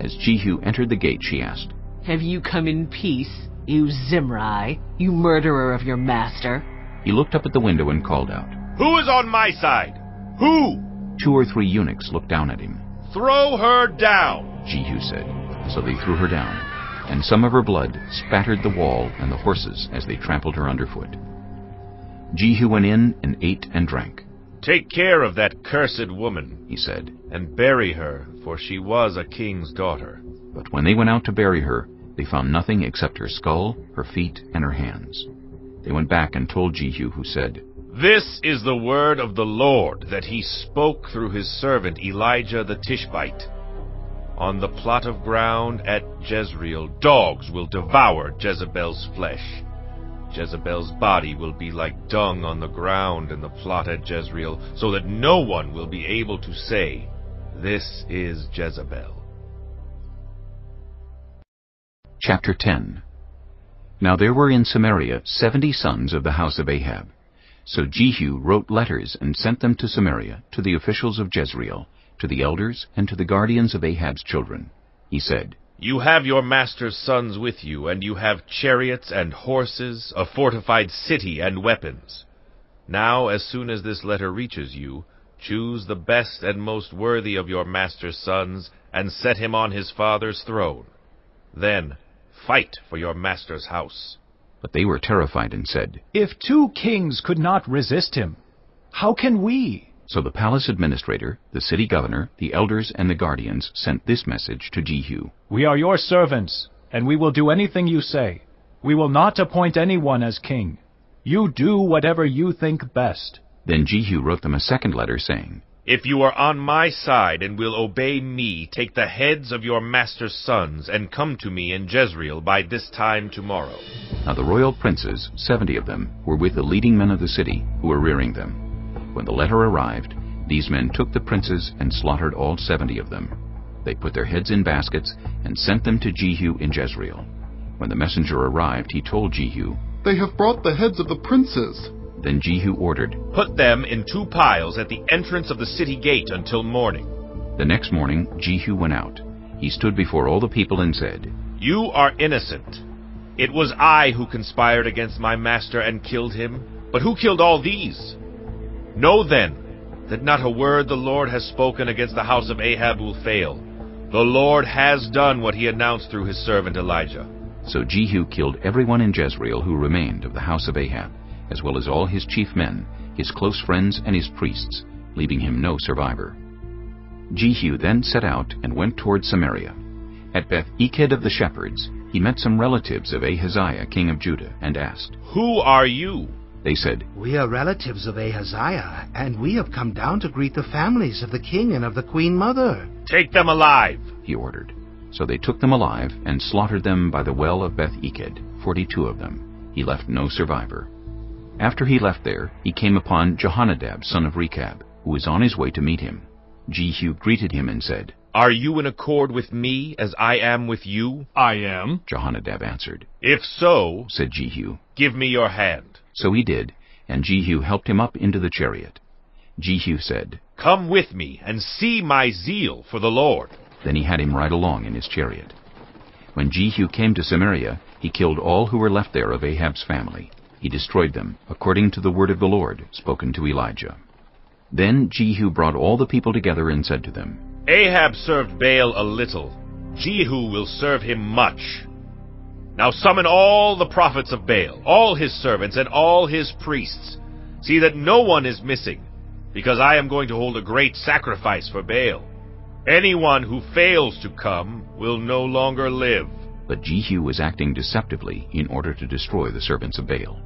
As Jehu entered the gate, she asked, "Have you come in peace, you Zimri, you murderer of your master?" He looked up at the window and called out, "Who is on my side? Who?" 2 or 3 eunuchs looked down at him. "Throw her down," Jehu said. So they threw her down, and some of her blood spattered the wall and the horses as they trampled her underfoot. Jehu went in and ate and drank. "Take care of that cursed woman," he said, "and bury her, for she was a king's daughter." But when they went out to bury her, they found nothing except her skull, her feet, and her hands. They went back and told Jehu, who said, "This is the word of the Lord that he spoke through his servant Elijah the Tishbite. On the plot of ground at Jezreel, dogs will devour Jezebel's flesh. Jezebel's body will be like dung on the ground in the plot at Jezreel, so that no one will be able to say, 'This is Jezebel.'" Chapter 10. Now there were in Samaria 70 sons of the house of Ahab. So Jehu wrote letters and sent them to Samaria, to the officials of Jezreel, to the elders, and to the guardians of Ahab's children. He said, "You have your master's sons with you, and you have chariots and horses, a fortified city and weapons. Now, as soon as this letter reaches you, choose the best and most worthy of your master's sons, and set him on his father's throne. Then fight for your master's house." But they were terrified and said, "If 2 kings could not resist him, how can we?" So the palace administrator, the city governor, the elders, and the guardians sent this message to Jehu. "We are your servants, and we will do anything you say. We will not appoint anyone as king. You do whatever you think best." Then Jehu wrote them a second letter, saying, "If you are on my side and will obey me, take the heads of your master's sons and come to me in Jezreel by this time tomorrow." Now the royal princes, 70 of them, were with the leading men of the city, who were rearing them. When the letter arrived, these men took the princes and slaughtered all 70 of them. They put their heads in baskets and sent them to Jehu in Jezreel. When the messenger arrived, he told Jehu, "They have brought the heads of the princes." Then Jehu ordered, "Put them in 2 piles at the entrance of the city gate until morning." The next morning Jehu went out. He stood before all the people and said, "You are innocent. It was I who conspired against my master and killed him. But who killed all these? Know then that not a word the Lord has spoken against the house of Ahab will fail. The Lord has done what he announced through his servant Elijah." So Jehu killed everyone in Jezreel who remained of the house of Ahab, as well as all his chief men, his close friends, and his priests, leaving him no survivor. Jehu then set out and went toward Samaria. At Beth-Eked of the shepherds, he met some relatives of Ahaziah, king of Judah, and asked, "Who are you?" They said, "We are relatives of Ahaziah, and we have come down to greet the families of the king and of the queen mother." "Take them alive," he ordered. So they took them alive and slaughtered them by the well of Beth-Eked, 42 of them. He left no survivor. After he left there, he came upon Jehonadab, son of Rechab, who was on his way to meet him. Jehu greeted him and said, Are you in accord with me as I am with you? I am, Jehonadab answered. If so, said Jehu, give me your hand. So he did, and Jehu helped him up into the chariot. Jehu said, Come with me and see my zeal for the Lord. Then he had him ride along in his chariot. When Jehu came to Samaria, he killed all who were left there of Ahab's family. He destroyed them, according to the word of the Lord spoken to Elijah. Then Jehu brought all the people together and said to them, Ahab served Baal a little. Jehu will serve him much. Now summon all the prophets of Baal, all his servants, and all his priests. See that no one is missing, because I am going to hold a great sacrifice for Baal. Anyone who fails to come will no longer live. But Jehu was acting deceptively in order to destroy the servants of Baal.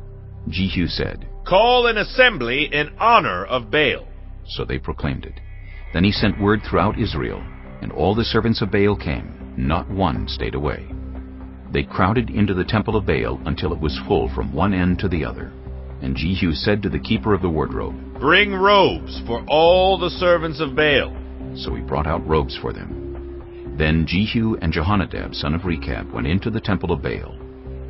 Jehu said, Call an assembly in honor of Baal. So they proclaimed it. Then he sent word throughout Israel, and all the servants of Baal came. Not one stayed away. They crowded into the temple of Baal until it was full from one end to the other. And Jehu said to the keeper of the wardrobe, Bring robes for all the servants of Baal. So he brought out robes for them. Then Jehu and Jehonadab, son of Rechab, went into the temple of Baal.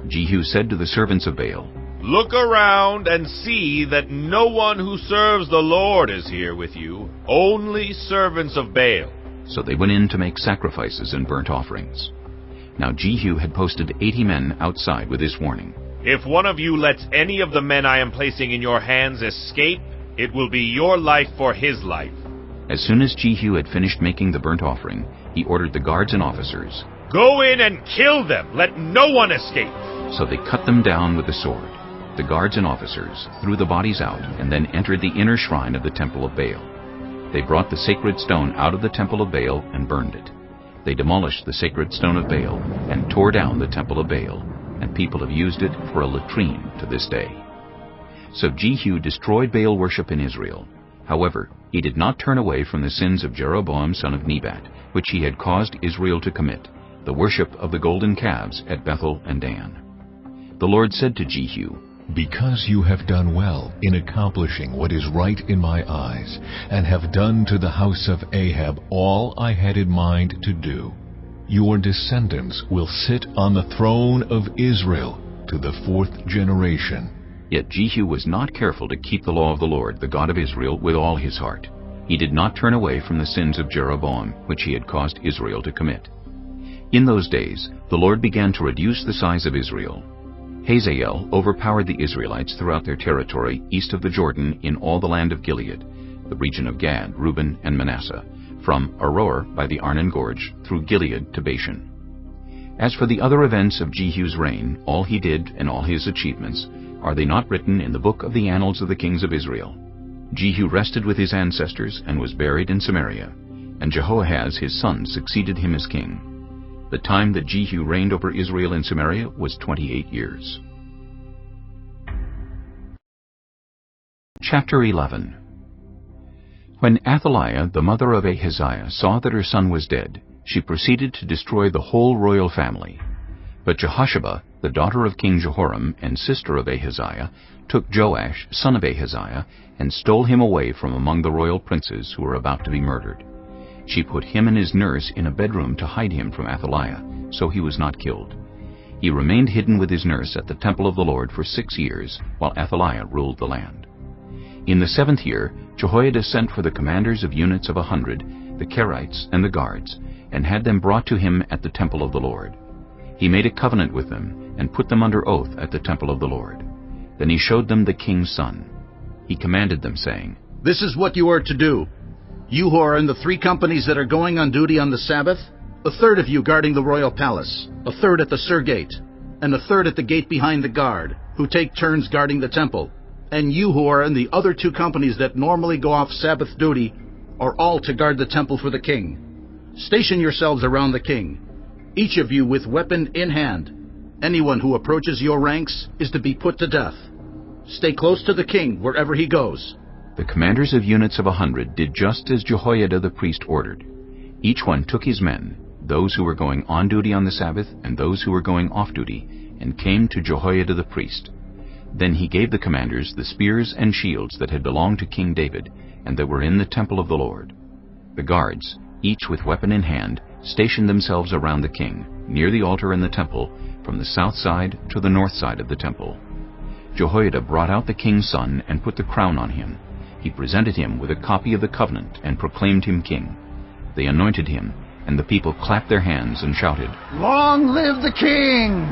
Jehu said to the servants of Baal, Look around and see that no one who serves the Lord is here with you, only servants of Baal. So they went in to make sacrifices and burnt offerings. Now Jehu had posted 80 men outside with this warning. If one of you lets any of the men I am placing in your hands escape, it will be your life for his life. As soon as Jehu had finished making the burnt offering, he ordered the guards and officers, Go in and kill them! Let no one escape! So they cut them down with the sword. The guards and officers threw the bodies out and then entered the inner shrine of the temple of Baal. They brought the sacred stone out of the temple of Baal and burned it. They demolished the sacred stone of Baal and tore down the temple of Baal, and people have used it for a latrine to this day. So Jehu destroyed Baal worship in Israel. However, he did not turn away from the sins of Jeroboam son of Nebat, which he had caused Israel to commit, the worship of the golden calves at Bethel and Dan. The Lord said to Jehu, Because you have done well in accomplishing what is right in my eyes, and have done to the house of Ahab all I had in mind to do, your descendants will sit on the throne of Israel to the 4th generation. Yet Jehu was not careful to keep the law of the Lord, the God of Israel, with all his heart. He did not turn away from the sins of Jeroboam, which he had caused Israel to commit. In those days, the Lord began to reduce the size of Israel. Hazael overpowered the Israelites throughout their territory east of the Jordan in all the land of Gilead, the region of Gad, Reuben, and Manasseh, from Aroer by the Arnon Gorge through Gilead to Bashan. As for the other events of Jehu's reign, all he did and all his achievements, are they not written in the book of the annals of the kings of Israel? Jehu rested with his ancestors and was buried in Samaria, and Jehoahaz his son succeeded him as king. The time that Jehu reigned over Israel in Samaria was 28 years. Chapter 11. When Athaliah, the mother of Ahaziah, saw that her son was dead, she proceeded to destroy the whole royal family. But Jehosheba, the daughter of King Jehoram and sister of Ahaziah, took Joash, son of Ahaziah, and stole him away from among the royal princes who were about to be murdered. She put him and his nurse in a bedroom to hide him from Athaliah, so he was not killed. He remained hidden with his nurse at the temple of the Lord for 6 years, while Athaliah ruled the land. In the 7th year, Jehoiada sent for the commanders of units of 100, the Kerites and the guards, and had them brought to him at the temple of the Lord. He made a covenant with them, and put them under oath at the temple of the Lord. Then he showed them the king's son. He commanded them, saying, This is what you are to do. You who are in the 3 companies that are going on duty on the Sabbath, a third of you guarding the royal palace, a third at the Sur Gate, and a third at the gate behind the guard, who take turns guarding the temple. And you who are in the other 2 companies that normally go off Sabbath duty are all to guard the temple for the king. Station yourselves around the king, each of you with weapon in hand. Anyone who approaches your ranks is to be put to death. Stay close to the king wherever he goes. The commanders of units of 100 did just as Jehoiada the priest ordered. Each one took his men, those who were going on duty on the Sabbath and those who were going off duty, and came to Jehoiada the priest. Then he gave the commanders the spears and shields that had belonged to King David, and that were in the temple of the Lord. The guards, each with weapon in hand, stationed themselves around the king, near the altar in the temple, from the south side to the north side of the temple. Jehoiada brought out the king's son and put the crown on him. He presented him with a copy of the covenant and proclaimed him king. They anointed him, and the people clapped their hands and shouted, "Long live the king!"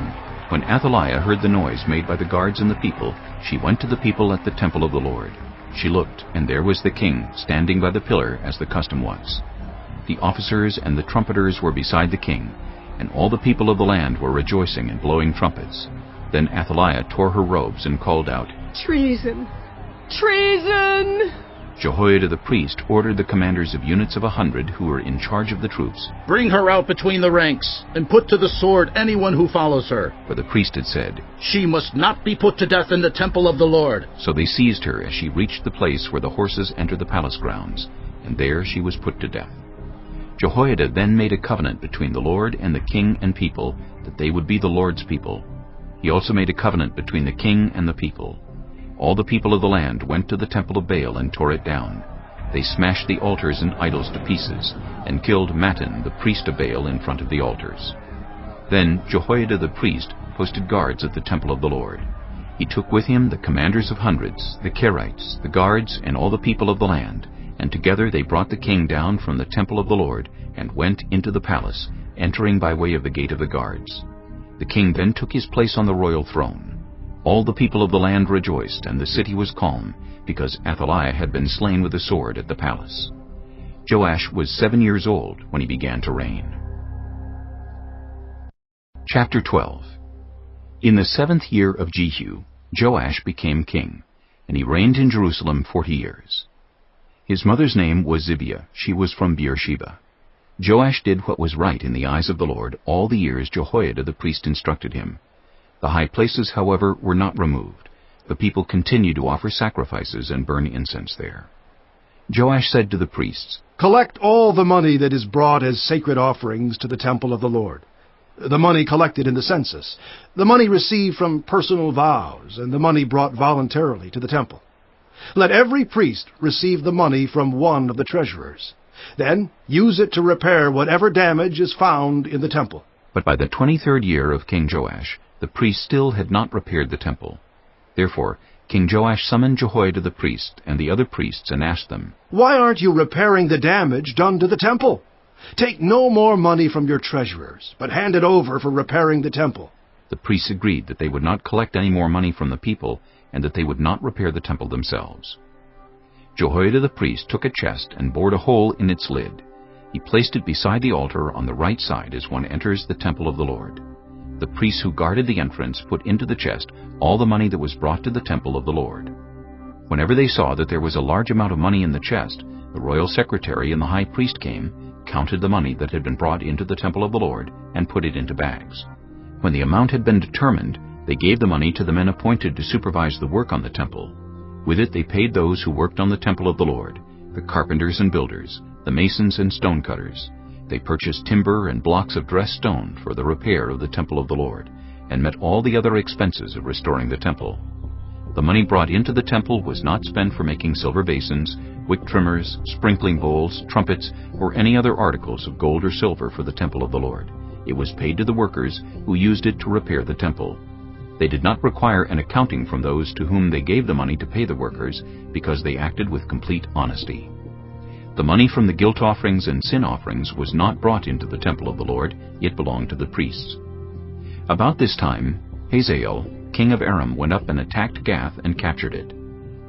When Athaliah heard the noise made by the guards and the people, she went to the people at the temple of the Lord. She looked, and there was the king, standing by the pillar as the custom was. The officers and the trumpeters were beside the king, and all the people of the land were rejoicing and blowing trumpets. Then Athaliah tore her robes and called out, "Treason! Treason!" Jehoiada the priest ordered the commanders of units of 100 who were in charge of the troops, "Bring her out between the ranks, and put to the sword anyone who follows her." For the priest had said, "She must not be put to death in the temple of the Lord." So they seized her as she reached the place where the horses enter the palace grounds, and there she was put to death. Jehoiada then made a covenant between the Lord and the king and people, that they would be the Lord's people. He also made a covenant between the king and the people. All the people of the land went to the temple of Baal and tore it down. They smashed the altars and idols to pieces, and killed Mattan, the priest of Baal, in front of the altars. Then Jehoiada the priest posted guards at the temple of the Lord. He took with him the commanders of hundreds, the Kerites, the guards, and all the people of the land, and together they brought the king down from the temple of the Lord, and went into the palace, entering by way of the gate of the guards. The king then took his place on the royal throne. All the people of the land rejoiced, and the city was calm, because Athaliah had been slain with the sword at the palace. Joash was 7 years old when he began to reign. Chapter 12. In the 7th year of Jehu, Joash became king, and he reigned in Jerusalem 40 years. His mother's name was Zibiah. She was from Beersheba. Joash did what was right in the eyes of the Lord all the years Jehoiada the priest instructed him. The high places, however, were not removed. The people continued to offer sacrifices and burn incense there. Joash said to the priests, "Collect all the money that is brought as sacred offerings to the temple of the Lord. The money collected in the census, the money received from personal vows, and the money brought voluntarily to the temple. Let every priest receive the money from one of the treasurers. Then use it to repair whatever damage is found in the temple." But by the 23rd year of King Joash, the priests still had not repaired the temple. Therefore King Joash summoned Jehoiada the priest and the other priests and asked them, "Why aren't you repairing the damage done to the temple? Take no more money from your treasurers, but hand it over for repairing the temple." The priests agreed that they would not collect any more money from the people, and that they would not repair the temple themselves. Jehoiada the priest took a chest and bored a hole in its lid. He placed it beside the altar on the right side as one enters the temple of the Lord. The priests who guarded the entrance put into the chest all the money that was brought to the temple of the Lord. Whenever they saw that there was a large amount of money in the chest, the royal secretary and the high priest came, counted the money that had been brought into the temple of the Lord, and put it into bags. When the amount had been determined, they gave the money to the men appointed to supervise the work on the temple. With it they paid those who worked on the temple of the Lord, the carpenters and builders, the masons and stonecutters. They purchased timber and blocks of dressed stone for the repair of the temple of the Lord, and met all the other expenses of restoring the temple. The money brought into the temple was not spent for making silver basins, wick trimmers, sprinkling bowls, trumpets, or any other articles of gold or silver for the temple of the Lord. It was paid to the workers who used it to repair the temple. They did not require an accounting from those to whom they gave the money to pay the workers, because they acted with complete honesty. The money from the guilt offerings and sin offerings was not brought into the temple of the Lord, it belonged to the priests. About this time, Hazael, king of Aram, went up and attacked Gath and captured it.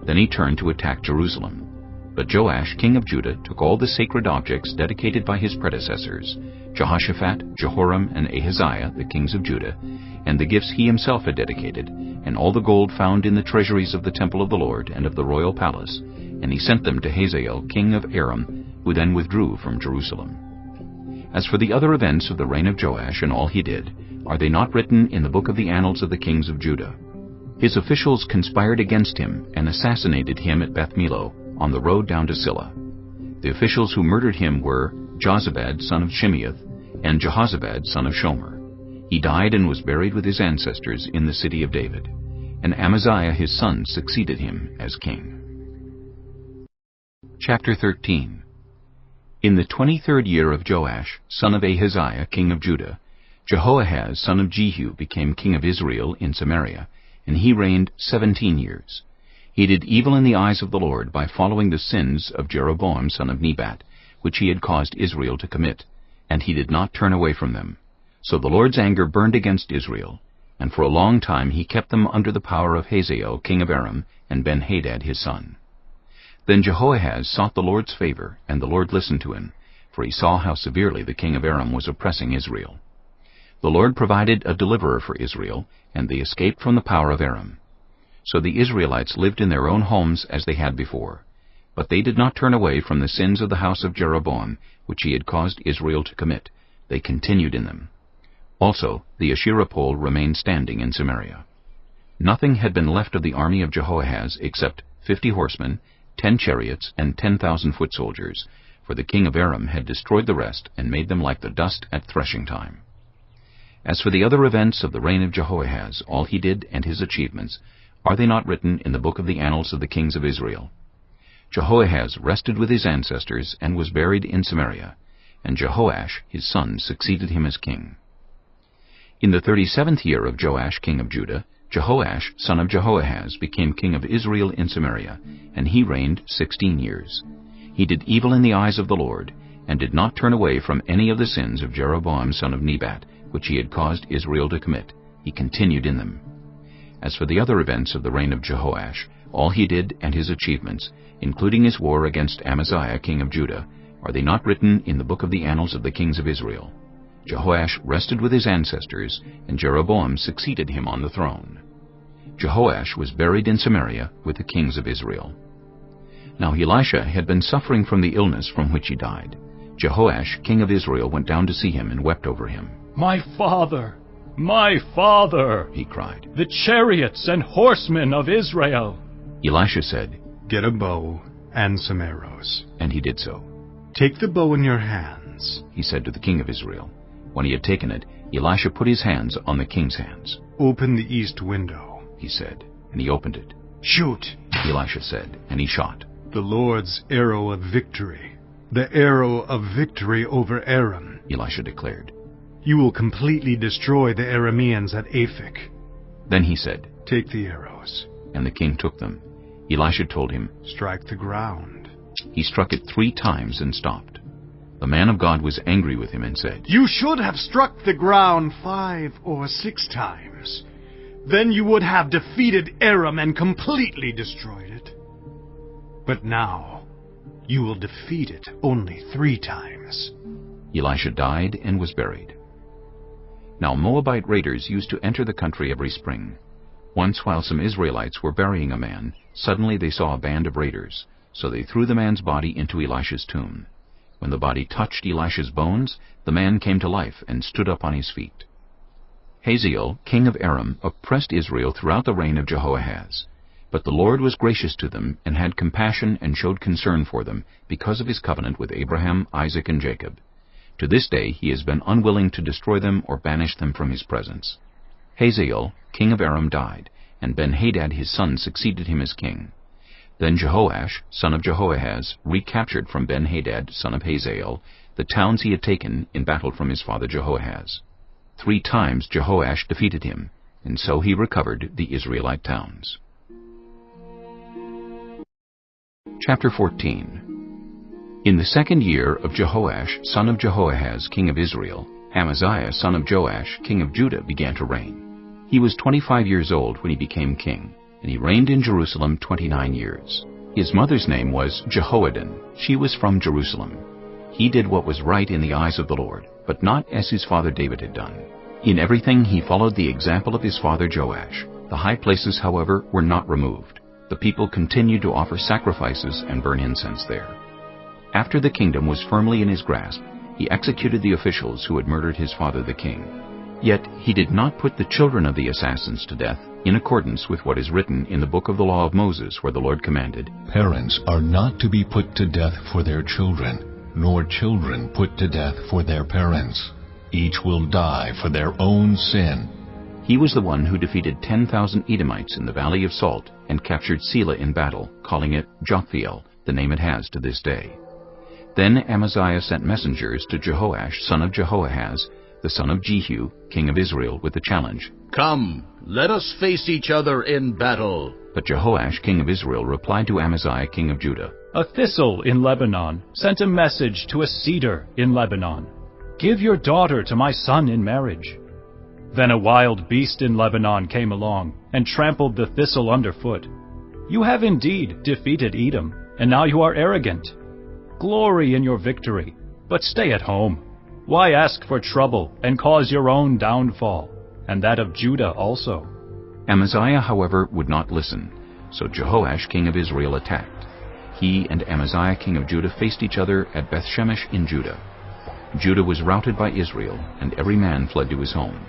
Then he turned to attack Jerusalem. But Joash, king of Judah, took all the sacred objects dedicated by his predecessors, Jehoshaphat, Jehoram, and Ahaziah, the kings of Judah, and the gifts he himself had dedicated, and all the gold found in the treasuries of the temple of the Lord and of the royal palace, and he sent them to Hazael, king of Aram, who then withdrew from Jerusalem. As for the other events of the reign of Joash and all he did, are they not written in the book of the annals of the kings of Judah? His officials conspired against him and assassinated him at Beth Millo, on the road down to Silla. The officials who murdered him were Jozabad, son of Shimeath, and Jehozabad, son of Shomer. He died and was buried with his ancestors in the city of David, and Amaziah his son succeeded him as king. Chapter 13. In the 23rd year of Joash, son of Ahaziah, king of Judah, Jehoahaz, son of Jehu, became king of Israel in Samaria, and he reigned 17 years. He did evil in the eyes of the Lord by following the sins of Jeroboam, son of Nebat, which he had caused Israel to commit, and he did not turn away from them. So the Lord's anger burned against Israel, and for a long time he kept them under the power of Hazael, king of Aram, and Ben-Hadad his son. Then Jehoahaz sought the Lord's favor, and the Lord listened to him, for he saw how severely the king of Aram was oppressing Israel. The Lord provided a deliverer for Israel, and they escaped from the power of Aram. So the Israelites lived in their own homes as they had before. But they did not turn away from the sins of the house of Jeroboam, which he had caused Israel to commit. They continued in them. Also, the Asherah pole remained standing in Samaria. Nothing had been left of the army of Jehoahaz except 50 horsemen, 10 chariots, and 10,000 foot soldiers, for the king of Aram had destroyed the rest and made them like the dust at threshing time. As for the other events of the reign of Jehoahaz, all he did and his achievements, are they not written in the book of the annals of the kings of Israel? Jehoahaz rested with his ancestors and was buried in Samaria, and Jehoash his son succeeded him as king. In the 37th year of Joash king of Judah, Jehoash son of Jehoahaz became king of Israel in Samaria, and he reigned 16 years. He did evil in the eyes of the Lord, and did not turn away from any of the sins of Jeroboam son of Nebat, which he had caused Israel to commit. He continued in them. As for the other events of the reign of Jehoash, all he did and his achievements, including his war against Amaziah king of Judah, are they not written in the book of the annals of the kings of Israel? Jehoash rested with his ancestors, and Jeroboam succeeded him on the throne. Jehoash was buried in Samaria with the kings of Israel. Now Elisha had been suffering from the illness from which he died. Jehoash king of Israel went down to see him and wept over him. "My father! My father!" he cried. "The chariots and horsemen of Israel!" Elisha said, "Get a bow and some arrows." And he did so. "Take the bow in your hands," he said to the king of Israel. When he had taken it, Elisha put his hands on the king's hands. "Open the east window," he said, and he opened it. "Shoot," Elisha said, and he shot. "The Lord's arrow of victory, the arrow of victory over Aram," Elisha declared. "You will completely destroy the Arameans at Aphek." Then he said, "Take the arrows." And the king took them. Elisha told him, "Strike the ground." He struck it 3 times and stopped. The man of God was angry with him and said, "You should have struck the ground 5 or 6 times. Then you would have defeated Aram and completely destroyed it. But now you will defeat it only 3 times. Elisha died and was buried. Now Moabite raiders used to enter the country every spring. Once while some Israelites were burying a man, suddenly they saw a band of raiders, so they threw the man's body into Elisha's tomb. When the body touched Elisha's bones, the man came to life and stood up on his feet. Hazael, king of Aram, oppressed Israel throughout the reign of Jehoahaz. But the Lord was gracious to them, and had compassion and showed concern for them, because of his covenant with Abraham, Isaac, and Jacob. To this day he has been unwilling to destroy them or banish them from his presence. Hazael, king of Aram, died, and Ben-Hadad his son succeeded him as king. Then Jehoash, son of Jehoahaz, recaptured from Ben-Hadad, son of Hazael, the towns he had taken in battle from his father Jehoahaz. 3 times Jehoash defeated him, and so he recovered the Israelite towns. Chapter 14. In the 2nd year of Jehoash, son of Jehoahaz, king of Israel, Amaziah, son of Joash, king of Judah, began to reign. He was 25 years old when he became king, and he reigned in Jerusalem 29 years. His mother's name was Jehoaddin. She was from Jerusalem. He did what was right in the eyes of the Lord, but not as his father David had done. In everything he followed the example of his father Joash. The high places, however, were not removed. The people continued to offer sacrifices and burn incense there. After the kingdom was firmly in his grasp, he executed the officials who had murdered his father the king. Yet he did not put the children of the assassins to death, in accordance with what is written in the book of the law of Moses, where the Lord commanded, "Parents are not to be put to death for their children, nor children put to death for their parents. Each will die for their own sin." He was the one who defeated 10,000 Edomites in the Valley of Salt and captured Selah in battle, calling it Joktheel, the name it has to this day. Then Amaziah sent messengers to Jehoash, son of Jehoahaz, the son of Jehu, king of Israel, with the challenge, "Come, let us face each other in battle." But Jehoash, king of Israel, replied to Amaziah, king of Judah, "A thistle in Lebanon sent a message to a cedar in Lebanon. Give your daughter to my son in marriage." Then a wild beast in Lebanon came along and trampled the thistle underfoot. You have indeed defeated Edom, and now you are arrogant. Glory in your victory, but stay at home. Why ask for trouble and cause your own downfall, and that of Judah also? Amaziah, however, would not listen, so Jehoash, king of Israel, attacked. He and Amaziah, king of Judah, faced each other at Bethshemesh in Judah. Judah was routed by Israel, and every man fled to his home.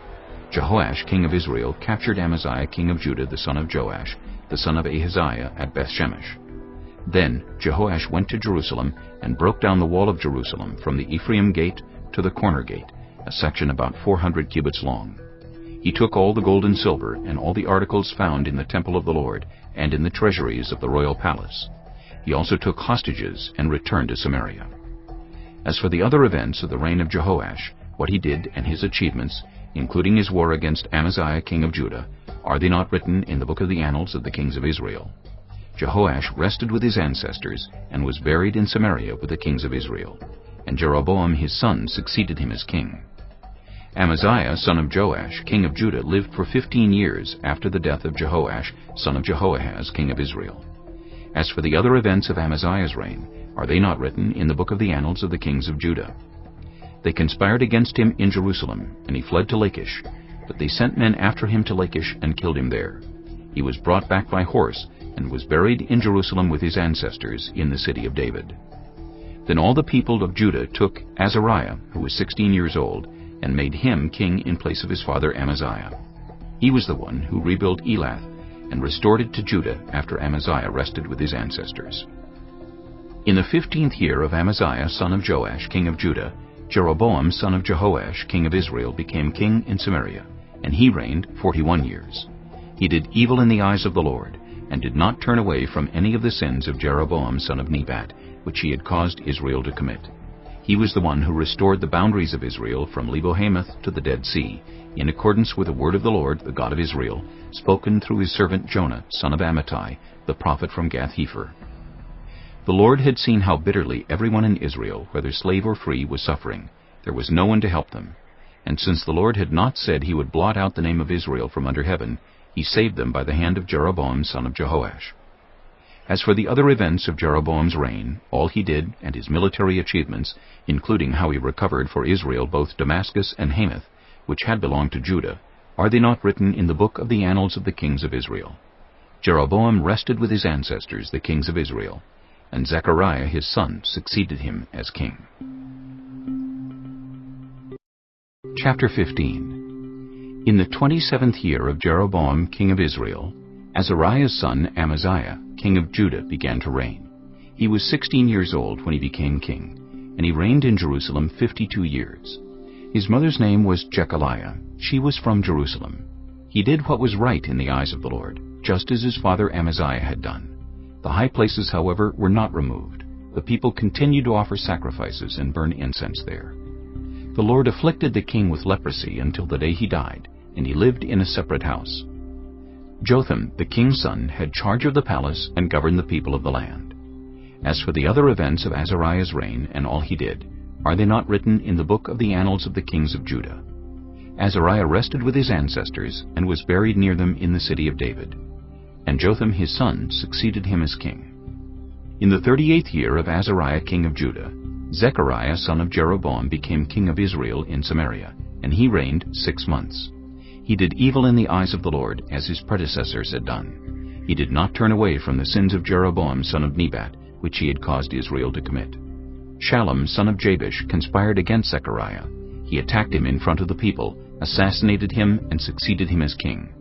Jehoash, king of Israel, captured Amaziah, king of Judah, the son of Joash, the son of Ahaziah, at Bethshemesh. Then Jehoash went to Jerusalem and broke down the wall of Jerusalem from the Ephraim gate to the corner gate, a section about 400 cubits long. He took all the gold and silver and all the articles found in the temple of the Lord and in the treasuries of the royal palace. He also took hostages and returned to Samaria. As for the other events of the reign of Jehoash, what he did and his achievements, including his war against Amaziah, king of Judah, are they not written in the book of the annals of the kings of Israel? Jehoash rested with his ancestors and was buried in Samaria with the kings of Israel, and Jeroboam his son succeeded him as king. Amaziah, son of Joash, king of Judah, lived for 15 years after the death of Jehoash, son of Jehoahaz, king of Israel. As for the other events of Amaziah's reign, are they not written in the book of the annals of the kings of Judah? They conspired against him in Jerusalem, and he fled to Lachish, but they sent men after him to Lachish and killed him there. He was brought back by horse, and was buried in Jerusalem with his ancestors in the city of David. Then all the people of Judah took Azariah, who was 16 years old, and made him king in place of his father Amaziah. He was the one who rebuilt Elath and restored it to Judah after Amaziah rested with his ancestors. In the 15th year of Amaziah, son of Joash, king of Judah, Jeroboam, son of Jehoash, king of Israel, became king in Samaria, and he reigned 41 years. He did evil in the eyes of the Lord, and did not turn away from any of the sins of Jeroboam, son of Nebat, which he had caused Israel to commit. He was the one who restored the boundaries of Israel from Lebo-Hamath to the Dead Sea, in accordance with the word of the Lord, the God of Israel, spoken through his servant Jonah, son of Amittai, the prophet from Gath-Hepher. The Lord had seen how bitterly everyone in Israel, whether slave or free, was suffering. There was no one to help them. And since the Lord had not said he would blot out the name of Israel from under heaven, he saved them by the hand of Jeroboam, son of Jehoash. As for the other events of Jeroboam's reign, all he did and his military achievements, including how he recovered for Israel both Damascus and Hamath, which had belonged to Judah, are they not written in the book of the annals of the kings of Israel? Jeroboam rested with his ancestors, the kings of Israel, and Zechariah his son succeeded him as king. Chapter 15. In the 27th year of Jeroboam king of Israel, Azariah's son Amaziah, king of Judah, began to reign. He was 16 years old when he became king, and he reigned in Jerusalem 52 years. His mother's name was Jechaliah. She was from Jerusalem. He did what was right in the eyes of the Lord, just as his father Amaziah had done. The high places, however, were not removed. The people continued to offer sacrifices and burn incense there. The Lord afflicted the king with leprosy until the day he died, and he lived in a separate house. Jotham, the king's son, had charge of the palace and governed the people of the land. As for the other events of Azariah's reign and all he did, are they not written in the book of the annals of the kings of Judah? Azariah rested with his ancestors and was buried near them in the city of David. And Jotham his son succeeded him as king. In the 38th year of Azariah king of Judah, Zechariah son of Jeroboam became king of Israel in Samaria, and he reigned 6 months. He did evil in the eyes of the Lord, as his predecessors had done. He did not turn away from the sins of Jeroboam son of Nebat, which he had caused Israel to commit. Shallum son of Jabesh conspired against Zechariah. He attacked him in front of the people, assassinated him, and succeeded him as king.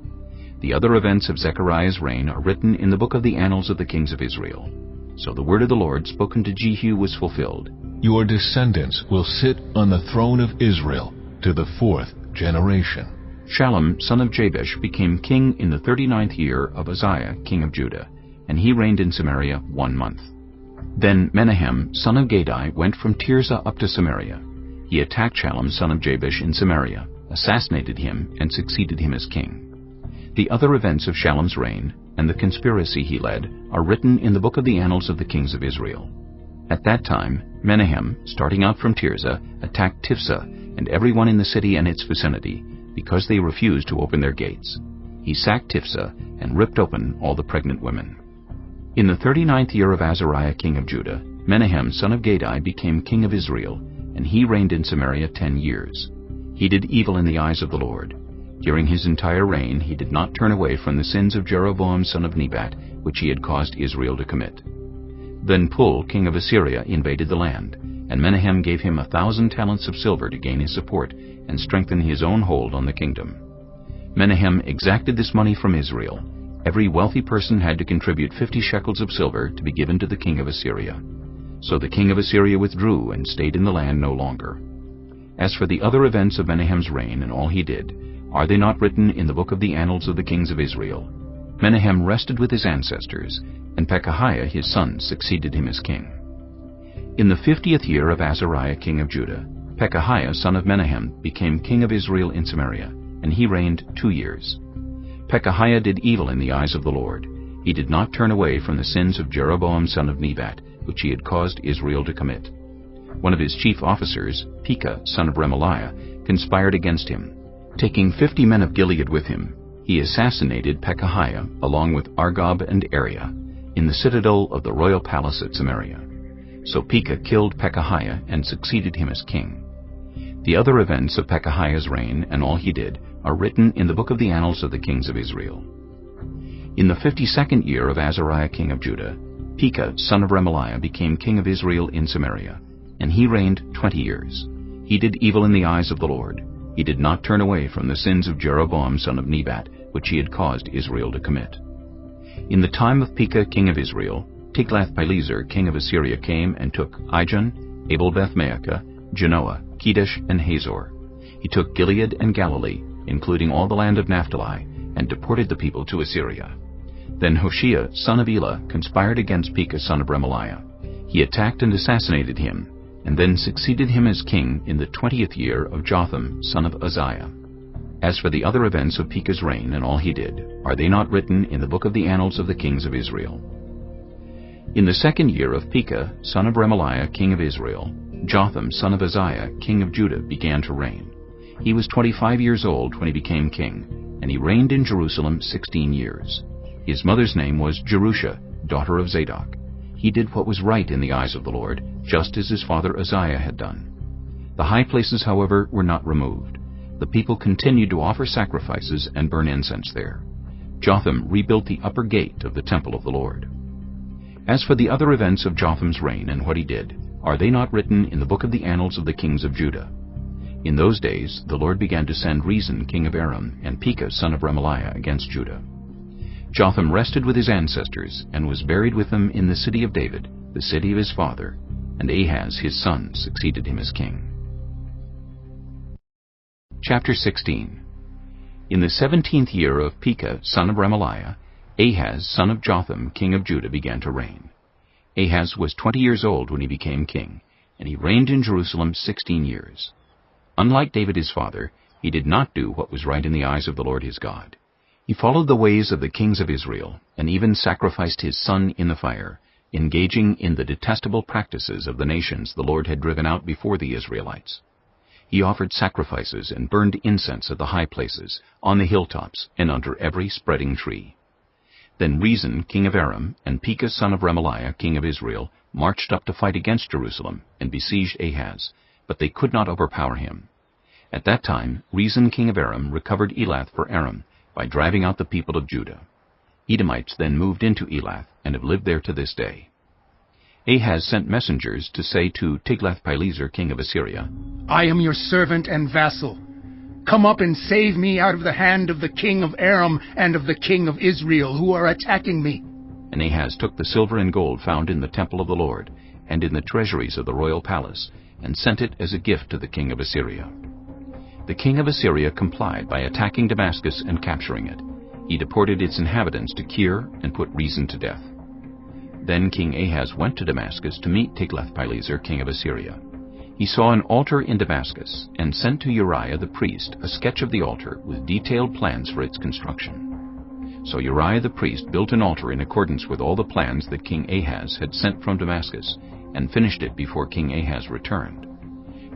The other events of Zechariah's reign are written in the book of the annals of the kings of Israel. So the word of the Lord spoken to Jehu was fulfilled. Your descendants will sit on the throne of Israel to the 4th generation. Shallum, son of Jabesh, became king in the 39th year of Uzziah, king of Judah, and he reigned in Samaria 1 month. Then Menahem, son of Gadi, went from Tirzah up to Samaria. He attacked Shallum, son of Jabesh, in Samaria, assassinated him, and succeeded him as king. The other events of Shallum's reign, and the conspiracy he led, are written in the book of the annals of the kings of Israel. At that time, Menahem, starting out from Tirzah, attacked Tifsah, and everyone in the city and its vicinity, because they refused to open their gates. He sacked Tifsah, and ripped open all the pregnant women. In the 39th year of Azariah king of Judah, Menahem son of Gadi became king of Israel, and he reigned in Samaria 10 years. He did evil in the eyes of the Lord. During his entire reign he did not turn away from the sins of Jeroboam son of Nebat, which he had caused Israel to commit. Then Pul, king of Assyria, invaded the land, and Menahem gave him 1,000 talents of silver to gain his support and strengthen his own hold on the kingdom. Menahem exacted this money from Israel. Every wealthy person had to contribute 50 shekels of silver to be given to the king of Assyria. So the king of Assyria withdrew and stayed in the land no longer. As for the other events of Menahem's reign and all he did, are they not written in the book of the annals of the kings of Israel? Menahem rested with his ancestors, and Pekahiah his son succeeded him as king. In the 50th year of Azariah king of Judah, Pekahiah son of Menahem became king of Israel in Samaria, and he reigned 2 years. Pekahiah did evil in the eyes of the Lord. He did not turn away from the sins of Jeroboam son of Nebat, which he had caused Israel to commit. One of his chief officers, Pekah son of Remaliah, conspired against him. Taking 50 men of Gilead with him, he assassinated Pekahiah along with Argob and Ariah in the citadel of the royal palace at Samaria. So Pekah killed Pekahiah and succeeded him as king. The other events of Pekahiah's reign and all he did are written in the book of the annals of the kings of Israel. In the 52nd year of Azariah king of Judah, Pekah son of Remaliah became king of Israel in Samaria, and he reigned 20 years. He did evil in the eyes of the Lord. He did not turn away from the sins of Jeroboam son of Nebat, which he had caused Israel to commit. In the time of Pekah king of Israel, Tiglath-Pileser king of Assyria came and took Ijon, Abel-Beth-Maachah, Genoa, Kedesh, and Hazor. He took Gilead and Galilee, including all the land of Naphtali, and deported the people to Assyria. Then Hoshea son of Elah conspired against Pekah son of Remaliah. He attacked and assassinated him, and then succeeded him as king in the 20th year of Jotham son of Uzziah. As for the other events of Pekah's reign and all he did, are they not written in the book of the annals of the kings of Israel? In the 2nd year of Pekah son of Remaliah king of Israel, Jotham son of Uzziah king of Judah began to reign. He was 25 years old when he became king, and he reigned in Jerusalem 16 years. His mother's name was Jerusha, daughter of Zadok. He did what was right in the eyes of the Lord, just as his father Uzziah had done. The high places, however, were not removed. The people continued to offer sacrifices and burn incense there. Jotham rebuilt the upper gate of the temple of the Lord. As for the other events of Jotham's reign and what he did, are they not written in the book of the annals of the kings of Judah? In those days the Lord began to send Rezin king of Aram and Pekah son of Remaliah against Judah. Jotham rested with his ancestors, and was buried with them in the city of David, the city of his father, and Ahaz his son succeeded him as king. Chapter 16. In the 17th year of Pekah son of Remaliah, Ahaz son of Jotham king of Judah began to reign. Ahaz was 20 years old when he became king, and he reigned in Jerusalem 16 years. Unlike David his father, he did not do what was right in the eyes of the Lord his God. He followed the ways of the kings of Israel, and even sacrificed his son in the fire, engaging in the detestable practices of the nations the Lord had driven out before the Israelites. He offered sacrifices and burned incense at the high places, on the hilltops, and under every spreading tree. Then Rezin king of Aram and Pekah son of Remaliah king of Israel marched up to fight against Jerusalem and besieged Ahaz, but they could not overpower him. At that time Rezin king of Aram recovered Elath for Aram by driving out the people of Judah. Edomites then moved into Elath and have lived there to this day. Ahaz sent messengers to say to Tiglath-Pileser king of Assyria, I am your servant and vassal. Come up and save me out of the hand of the king of Aram and of the king of Israel, who are attacking me. And Ahaz took the silver and gold found in the temple of the Lord, and in the treasuries of the royal palace, and sent it as a gift to the king of Assyria. The king of Assyria complied by attacking Damascus and capturing it. He deported its inhabitants to Kir and put Rezin to death. Then King Ahaz went to Damascus to meet Tiglath-Pileser, king of Assyria. He saw an altar in Damascus, and sent to Uriah the priest a sketch of the altar with detailed plans for its construction. So Uriah the priest built an altar in accordance with all the plans that King Ahaz had sent from Damascus, and finished it before King Ahaz returned.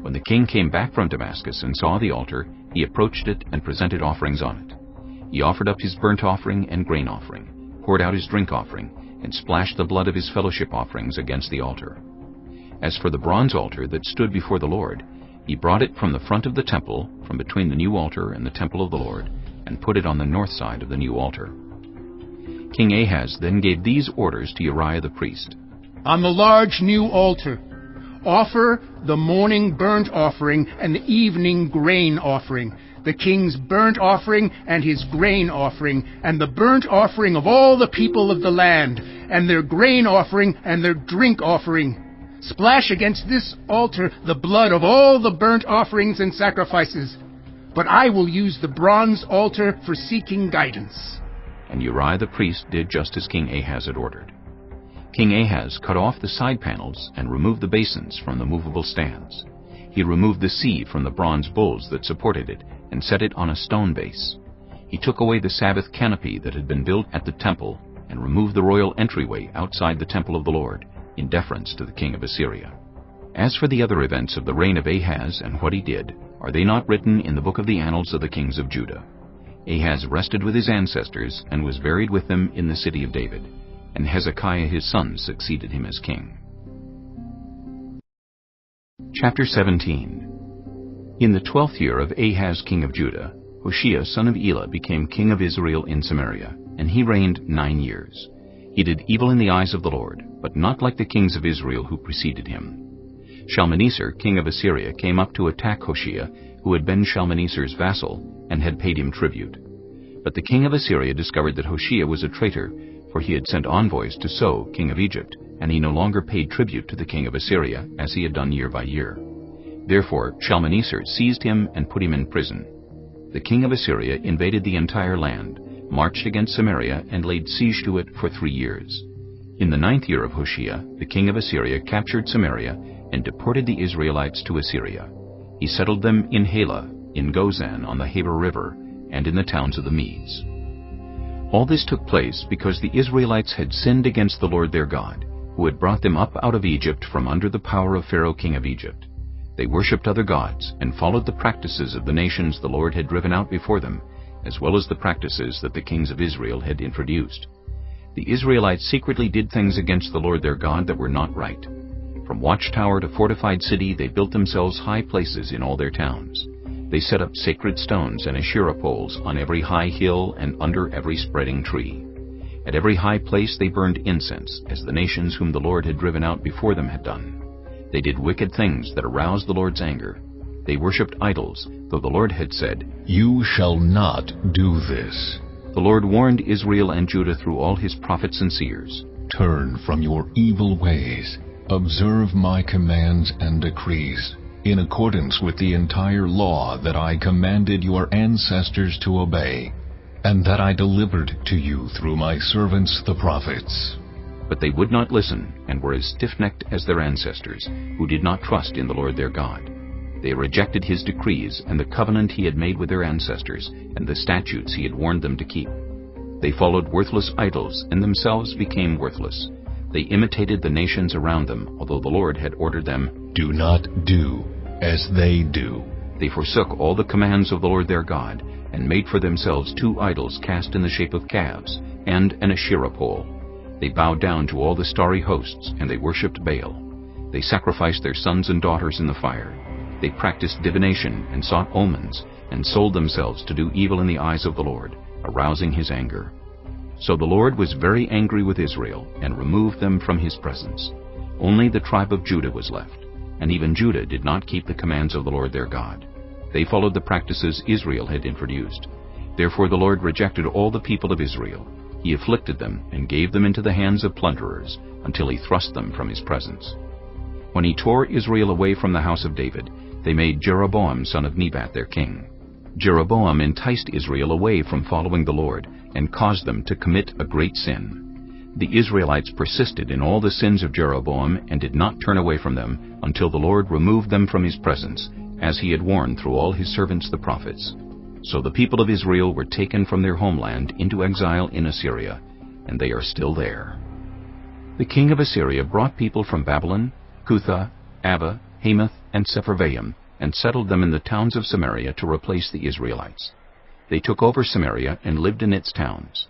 When the king came back from Damascus and saw the altar, he approached it and presented offerings on it. He offered up his burnt offering and grain offering, poured out his drink offering, and splashed the blood of his fellowship offerings against the altar. As for the bronze altar that stood before the Lord, he brought it from the front of the temple, from between the new altar and the temple of the Lord, and put it on the north side of the new altar. King Ahaz then gave these orders to Uriah the priest. On the large new altar, offer the morning burnt offering and the evening grain offering, the king's burnt offering and his grain offering, and the burnt offering of all the people of the land, and their grain offering and their drink offering. Splash against this altar the blood of all the burnt offerings and sacrifices. But I will use the bronze altar for seeking guidance. And Uriah the priest did just as King Ahaz had ordered. King Ahaz cut off the side panels and removed the basins from the movable stands. He removed the sea from the bronze bowls that supported it and set it on a stone base. He took away the Sabbath canopy that had been built at the temple and removed the royal entryway outside the temple of the Lord, in deference to the king of Assyria. As for the other events of the reign of Ahaz and what he did, are they not written in the book of the annals of the kings of Judah? Ahaz rested with his ancestors and was buried with them in the city of David, and Hezekiah his son succeeded him as king. Chapter 17. In the 12th year of Ahaz king of Judah, Hoshea son of Elah became king of Israel in Samaria, and he reigned 9 years. He did evil in the eyes of the Lord, but not like the kings of Israel who preceded him. Shalmaneser, king of Assyria, came up to attack Hoshea, who had been Shalmaneser's vassal, and had paid him tribute. But the king of Assyria discovered that Hoshea was a traitor, for he had sent envoys to So, king of Egypt, and he no longer paid tribute to the king of Assyria, as he had done year by year. Therefore Shalmaneser seized him and put him in prison. The king of Assyria invaded the entire land, marched against Samaria, and laid siege to it for 3 years. In the 9th year of Hoshea, the king of Assyria captured Samaria and deported the Israelites to Assyria. He settled them in Halah, in Gozan on the Haber River, and in the towns of the Medes. All this took place because the Israelites had sinned against the Lord their God, who had brought them up out of Egypt from under the power of Pharaoh king of Egypt. They worshipped other gods and followed the practices of the nations the Lord had driven out before them, as well as the practices that the kings of Israel had introduced. The Israelites secretly did things against the Lord their God that were not right. From watchtower to fortified city they built themselves high places in all their towns. They set up sacred stones and Asherah poles on every high hill and under every spreading tree. At every high place they burned incense, as the nations whom the Lord had driven out before them had done. They did wicked things that aroused the Lord's anger. They worshipped idols, though the Lord had said, "You shall not do this." The Lord warned Israel and Judah through all his prophets and seers. "Turn from your evil ways. Observe my commands and decrees, in accordance with the entire law that I commanded your ancestors to obey, and that I delivered to you through my servants the prophets." But they would not listen, and were as stiff-necked as their ancestors, who did not trust in the Lord their God. They rejected his decrees and the covenant he had made with their ancestors, and the statutes he had warned them to keep. They followed worthless idols, and themselves became worthless. They imitated the nations around them, although the Lord had ordered them, "Do not do as they do." They forsook all the commands of the Lord their God, and made for themselves 2 idols cast in the shape of calves, and an Asherah pole. They bowed down to all the starry hosts, and they worshipped Baal. They sacrificed their sons and daughters in the fire. They practiced divination and sought omens, and sold themselves to do evil in the eyes of the Lord, arousing his anger. So the Lord was very angry with Israel, and removed them from his presence. Only the tribe of Judah was left, and even Judah did not keep the commands of the Lord their God. They followed the practices Israel had introduced. Therefore the Lord rejected all the people of Israel. He afflicted them, and gave them into the hands of plunderers, until he thrust them from his presence. When he tore Israel away from the house of David, they made Jeroboam son of Nebat their king. Jeroboam enticed Israel away from following the Lord, and caused them to commit a great sin. The Israelites persisted in all the sins of Jeroboam and did not turn away from them until the Lord removed them from his presence, as he had warned through all his servants the prophets. So the people of Israel were taken from their homeland into exile in Assyria, and they are still there. The king of Assyria brought people from Babylon, Cutha, Ava, Hamath, and Sepharvaim, and settled them in the towns of Samaria to replace the Israelites. They took over Samaria and lived in its towns.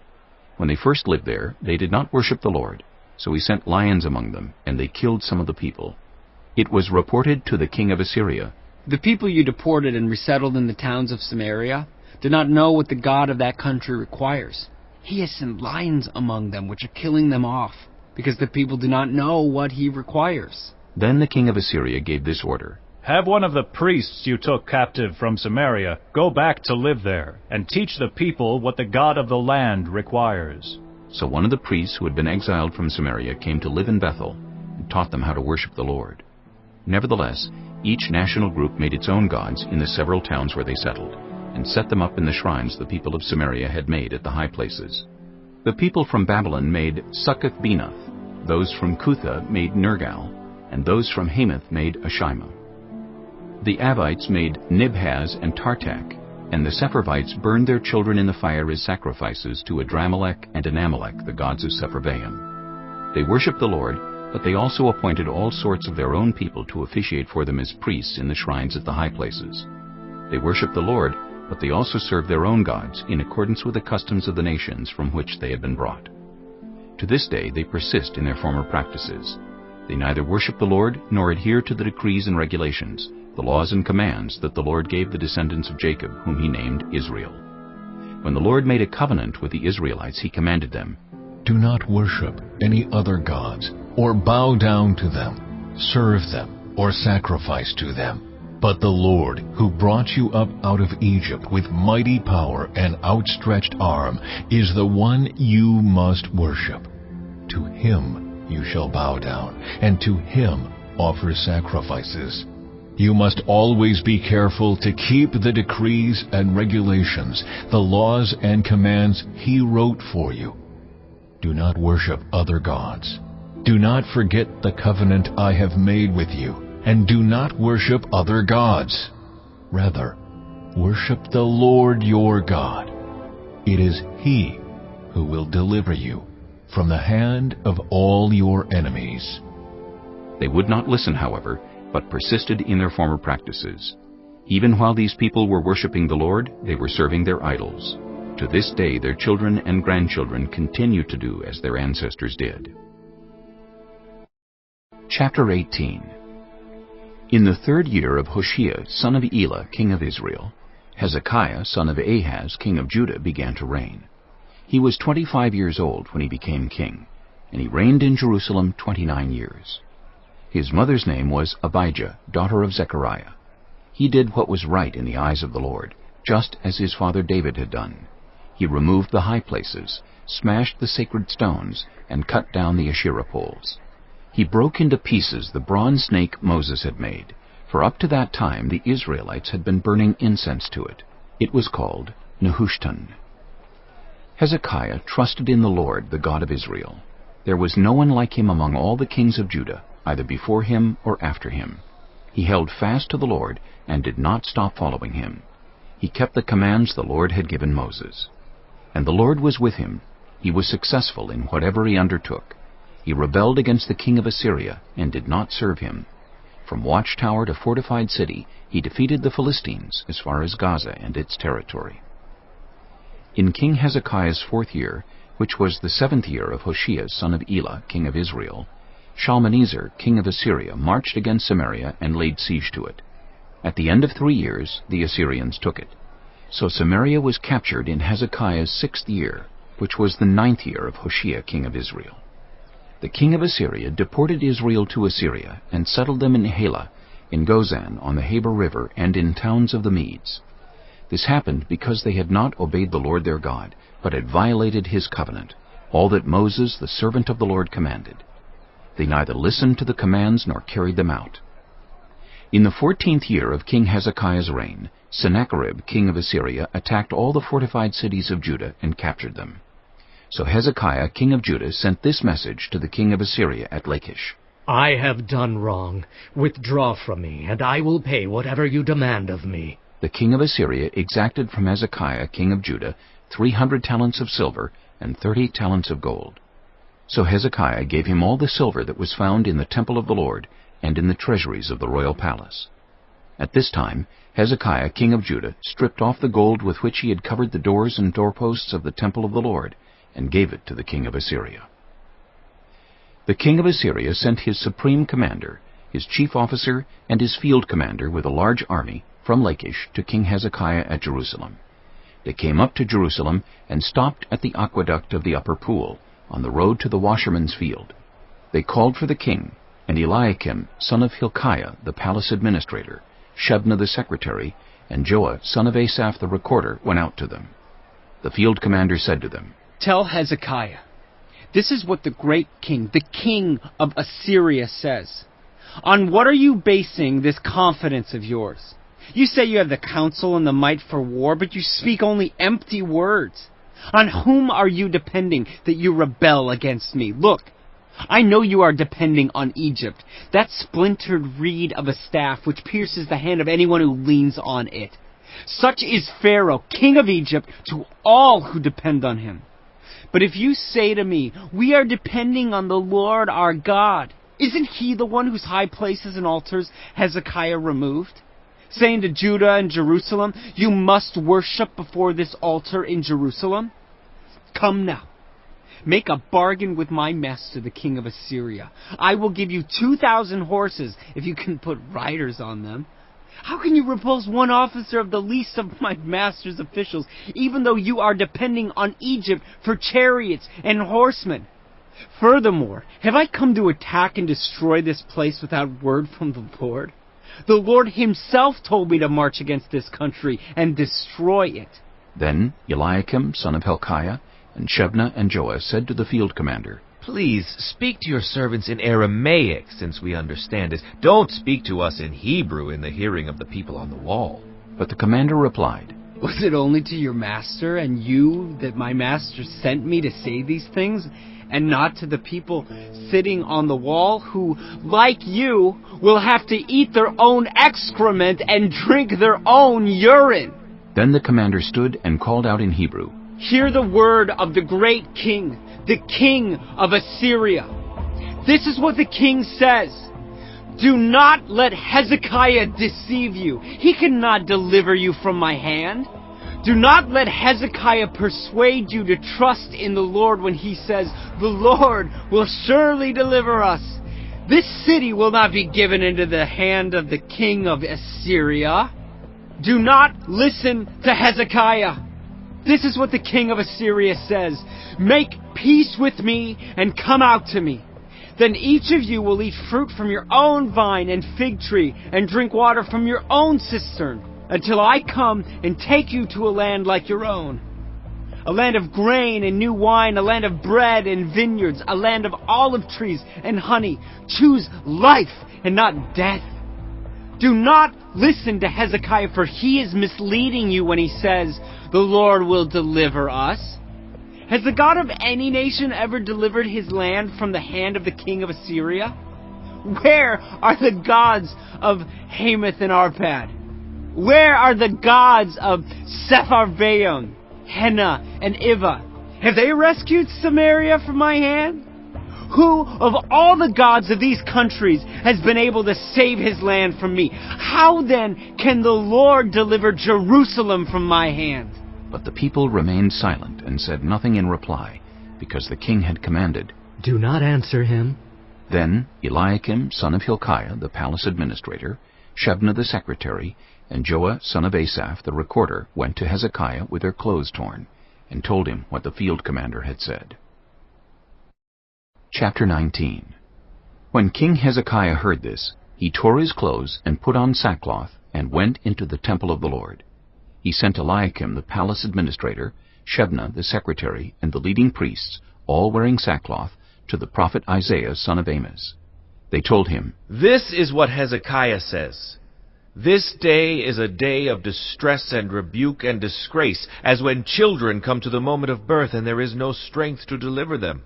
When they first lived there, they did not worship the Lord, so he sent lions among them, and they killed some of the people. It was reported to the king of Assyria, "The people you deported and resettled in the towns of Samaria do not know what the God of that country requires. He has sent lions among them which are killing them off, because the people do not know what he requires." Then the king of Assyria gave this order, "Have one of the priests you took captive from Samaria go back to live there, and teach the people what the God of the land requires." So one of the priests who had been exiled from Samaria came to live in Bethel, and taught them how to worship the Lord. Nevertheless, each national group made its own gods in the several towns where they settled, and set them up in the shrines the people of Samaria had made at the high places. The people from Babylon made Succoth-Benoth, those from Cutha made Nergal, and those from Hamath made Ashima. The Avites made Nibhaz and Tartak, and the Sepharvites burned their children in the fire as sacrifices to Adramelech and Anamelech, the gods of Sepharvaim. They worshipped the Lord, but they also appointed all sorts of their own people to officiate for them as priests in the shrines at the high places. They worshipped the Lord, but they also served their own gods in accordance with the customs of the nations from which they had been brought. To this day they persist in their former practices. They neither worship the Lord nor adhere to the decrees and regulations, the laws and commands that the Lord gave the descendants of Jacob, whom he named Israel. When the Lord made a covenant with the Israelites, he commanded them, "Do not worship any other gods, or bow down to them, serve them, or sacrifice to them. But the Lord, who brought you up out of Egypt with mighty power and outstretched arm, is the one you must worship. To him you shall bow down, and to him offer sacrifices. You must always be careful to keep the decrees and regulations, the laws and commands he wrote for you. Do not worship other gods. Do not forget the covenant I have made with you, and do not worship other gods. Rather, worship the Lord your God. It is he who will deliver you from the hand of all your enemies." They would not listen, however, but persisted in their former practices. Even while these people were worshiping the Lord, they were serving their idols. To this day their children and grandchildren continue to do as their ancestors did. Chapter 18. In the 3rd year of Hoshea, son of Elah, king of Israel, Hezekiah, son of Ahaz, king of Judah, began to reign. He was 25 years old when he became king, and he reigned in Jerusalem 29 years. His mother's name was Abijah, daughter of Zechariah. He did what was right in the eyes of the Lord, just as his father David had done. He removed the high places, smashed the sacred stones, and cut down the Asherah poles. He broke into pieces the bronze snake Moses had made, for up to that time the Israelites had been burning incense to it. It was called Nehushtan. Hezekiah trusted in the Lord, the God of Israel. There was no one like him among all the kings of Judah, either before him or after him. He held fast to the Lord and did not stop following him. He kept the commands the Lord had given Moses. And the Lord was with him. He was successful in whatever he undertook. He rebelled against the king of Assyria and did not serve him. From watchtower to fortified city, he defeated the Philistines as far as Gaza and its territory. In King Hezekiah's 4th year, which was the 7th year of Hoshea son of Elah, king of Israel, Shalmaneser, king of Assyria, marched against Samaria and laid siege to it. At the end of 3 years, the Assyrians took it. So Samaria was captured in Hezekiah's 6th year, which was the 9th year of Hoshea, king of Israel. The king of Assyria deported Israel to Assyria and settled them in Halah, in Gozan on the Habor River, and in towns of the Medes. This happened because they had not obeyed the Lord their God, but had violated his covenant, all that Moses, the servant of the Lord, commanded. They neither listened to the commands nor carried them out. In the 14th year of King Hezekiah's reign, Sennacherib, king of Assyria, attacked all the fortified cities of Judah and captured them. So Hezekiah king of Judah sent this message to the king of Assyria at Lachish. I have done wrong. Withdraw from me, and I will pay whatever you demand of me. The king of Assyria exacted from Hezekiah king of Judah 300 talents of silver and 30 talents of gold. So Hezekiah gave him all the silver that was found in the temple of the Lord and in the treasuries of the royal palace. At this time Hezekiah king of Judah stripped off the gold with which he had covered the doors and doorposts of the temple of the Lord, and gave it to the king of Assyria. The king of Assyria sent his supreme commander, his chief officer, and his field commander with a large army from Lachish to King Hezekiah at Jerusalem. They came up to Jerusalem and stopped at the aqueduct of the upper pool, on the road to the washerman's field. They called for the king, and Eliakim son of Hilkiah the palace administrator, Shebna the secretary, and Joah son of Asaph the recorder went out to them. The field commander said to them, Tell Hezekiah, this is what the great king, the king of Assyria, says. On what are you basing this confidence of yours? You say you have the counsel and the might for war, but you speak only empty words. On whom are you depending that you rebel against me? Look, I know you are depending on Egypt, that splintered reed of a staff which pierces the hand of anyone who leans on it. Such is Pharaoh, king of Egypt, to all who depend on him. But if you say to me, we are depending on the Lord our God, isn't he the one whose high places and altars Hezekiah removed? Saying to Judah and Jerusalem, you must worship before this altar in Jerusalem? Come now, make a bargain with my master, the king of Assyria. I will give you 2,000 horses if you can put riders on them. How can you repulse one officer of the least of my master's officials, even though you are depending on Egypt for chariots and horsemen? Furthermore, have I come to attack and destroy this place without word from the Lord? The Lord himself told me to march against this country and destroy it. Then Eliakim son of Hilkiah and Shebna and Joah said to the field commander, Please speak to your servants in Aramaic, since we understand it. Don't speak to us in Hebrew in the hearing of the people on the wall. But the commander replied, Was it only to your master and you that my master sent me to say these things, and not to the people sitting on the wall, who, like you, will have to eat their own excrement and drink their own urine? Then the commander stood and called out in Hebrew, Hear the word of the great king, the king of Assyria. This is what the king says. Do not let Hezekiah deceive you. He cannot deliver you from my hand. Do not let Hezekiah persuade you to trust in the Lord when he says, The Lord will surely deliver us. This city will not be given into the hand of the king of Assyria. Do not listen to Hezekiah. This is what the king of Assyria says. Make peace with me and come out to me. Then each of you will eat fruit from your own vine and fig tree and drink water from your own cistern, until I come and take you to a land like your own. A land of grain and new wine, a land of bread and vineyards, a land of olive trees and honey. Choose life and not death. Do not listen to Hezekiah, for he is misleading you when he says, The Lord will deliver us. Has the God of any nation ever delivered his land from the hand of the king of Assyria? Where are the gods of Hamath and Arpad? Where are the gods of Sepharvaim, Hena, and Iva? Have they rescued Samaria from my hand? Who of all the gods of these countries has been able to save his land from me? How then can the Lord deliver Jerusalem from my hand? But the people remained silent and said nothing in reply, because the king had commanded, Do not answer him. Then Eliakim son of Hilkiah, the palace administrator, Shebna the secretary, and Joah son of Asaph the recorder went to Hezekiah with their clothes torn, and told him what the field commander had said. Chapter 19. When King Hezekiah heard this, he tore his clothes and put on sackcloth, and went into the temple of the Lord. He sent Eliakim the palace administrator, Shebna the secretary, and the leading priests, all wearing sackcloth, to the prophet Isaiah son of Amos. They told him, This is what Hezekiah says. This day is a day of distress and rebuke and disgrace, as when children come to the moment of birth and there is no strength to deliver them.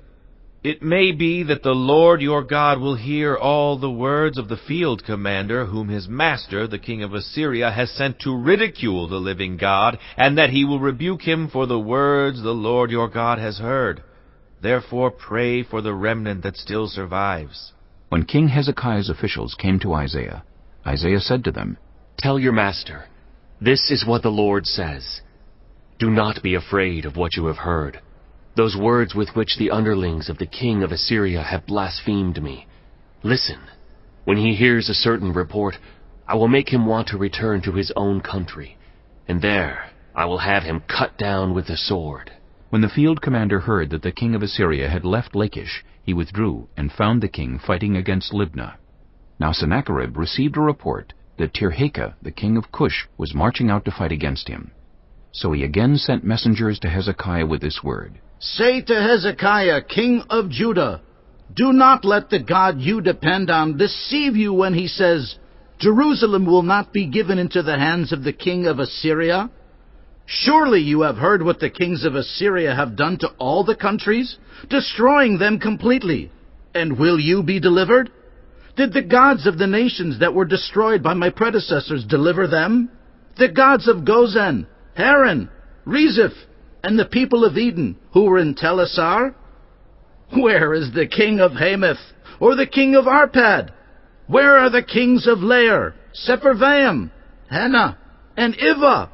It may be that the Lord your God will hear all the words of the field commander whom his master, the king of Assyria, has sent to ridicule the living God, and that he will rebuke him for the words the Lord your God has heard. Therefore pray for the remnant that still survives. When King Hezekiah's officials came to Isaiah, Isaiah said to them, Tell your master, this is what the Lord says. Do not be afraid of what you have heard. Those words with which the underlings of the king of Assyria have blasphemed me. Listen, when he hears a certain report, I will make him want to return to his own country, and there I will have him cut down with the sword. When the field commander heard that the king of Assyria had left Lachish, he withdrew and found the king fighting against Libnah. Now Sennacherib received a report that Tirhakah, the king of Cush, was marching out to fight against him. So he again sent messengers to Hezekiah with this word, Say to Hezekiah, king of Judah, do not let the God you depend on deceive you when he says, Jerusalem will not be given into the hands of the king of Assyria. Surely you have heard what the kings of Assyria have done to all the countries, destroying them completely. And will you be delivered? Did the gods of the nations that were destroyed by my predecessors deliver them? The gods of Gozan, Haran, Rezeph, and the people of Eden, who were in Telassar? Where is the king of Hamath, or the king of Arpad? Where are the kings of Lair, Sepharvaim, Hena, and Ivah?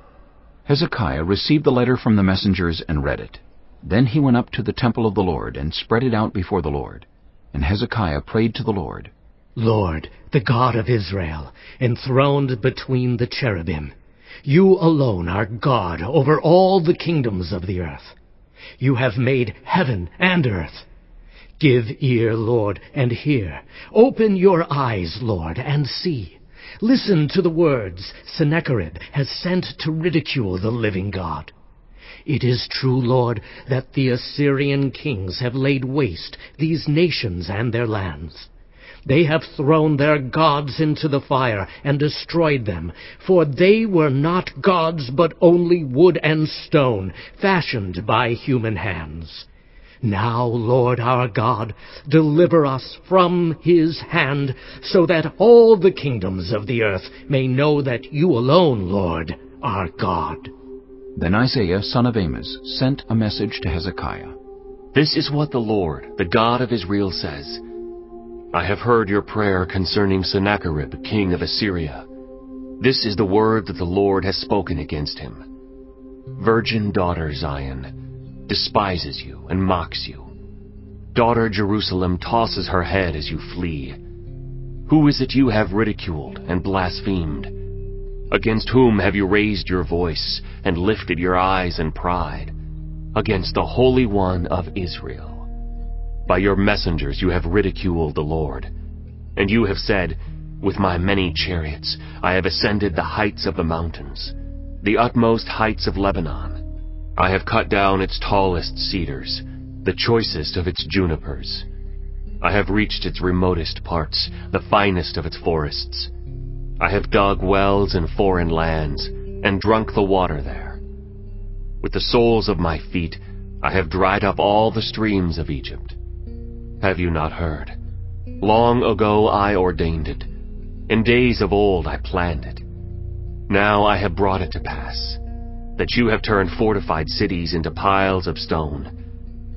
Hezekiah received the letter from the messengers and read it. Then he went up to the temple of the Lord and spread it out before the Lord. And Hezekiah prayed to the Lord, Lord, the God of Israel, enthroned between the cherubim, you alone are God over all the kingdoms of the earth. You have made heaven and earth. Give ear, Lord, and hear. Open your eyes, Lord, and see. Listen to the words Sennacherib has sent to ridicule the living God. It is true, Lord, that the Assyrian kings have laid waste these nations and their lands. They have thrown their gods into the fire and destroyed them, for they were not gods but only wood and stone, fashioned by human hands. Now, Lord our God, deliver us from his hand, so that all the kingdoms of the earth may know that you alone, Lord, are God. Then Isaiah, son of Amos, sent a message to Hezekiah. This is what the Lord, the God of Israel, says. I have heard your prayer concerning Sennacherib, king of Assyria. This is the word that the Lord has spoken against him. Virgin daughter Zion despises you and mocks you. Daughter Jerusalem tosses her head as you flee. Who is it you have ridiculed and blasphemed? Against whom have you raised your voice and lifted your eyes in pride? Against the Holy One of Israel. By your messengers you have ridiculed the Lord. And you have said, with my many chariots I have ascended the heights of the mountains, the utmost heights of Lebanon. I have cut down its tallest cedars, the choicest of its junipers. I have reached its remotest parts, the finest of its forests. I have dug wells in foreign lands, and drunk the water there. With the soles of my feet I have dried up all the streams of Egypt. Have you not heard? Long ago I ordained it. In days of old I planned it. Now I have brought it to pass, that you have turned fortified cities into piles of stone.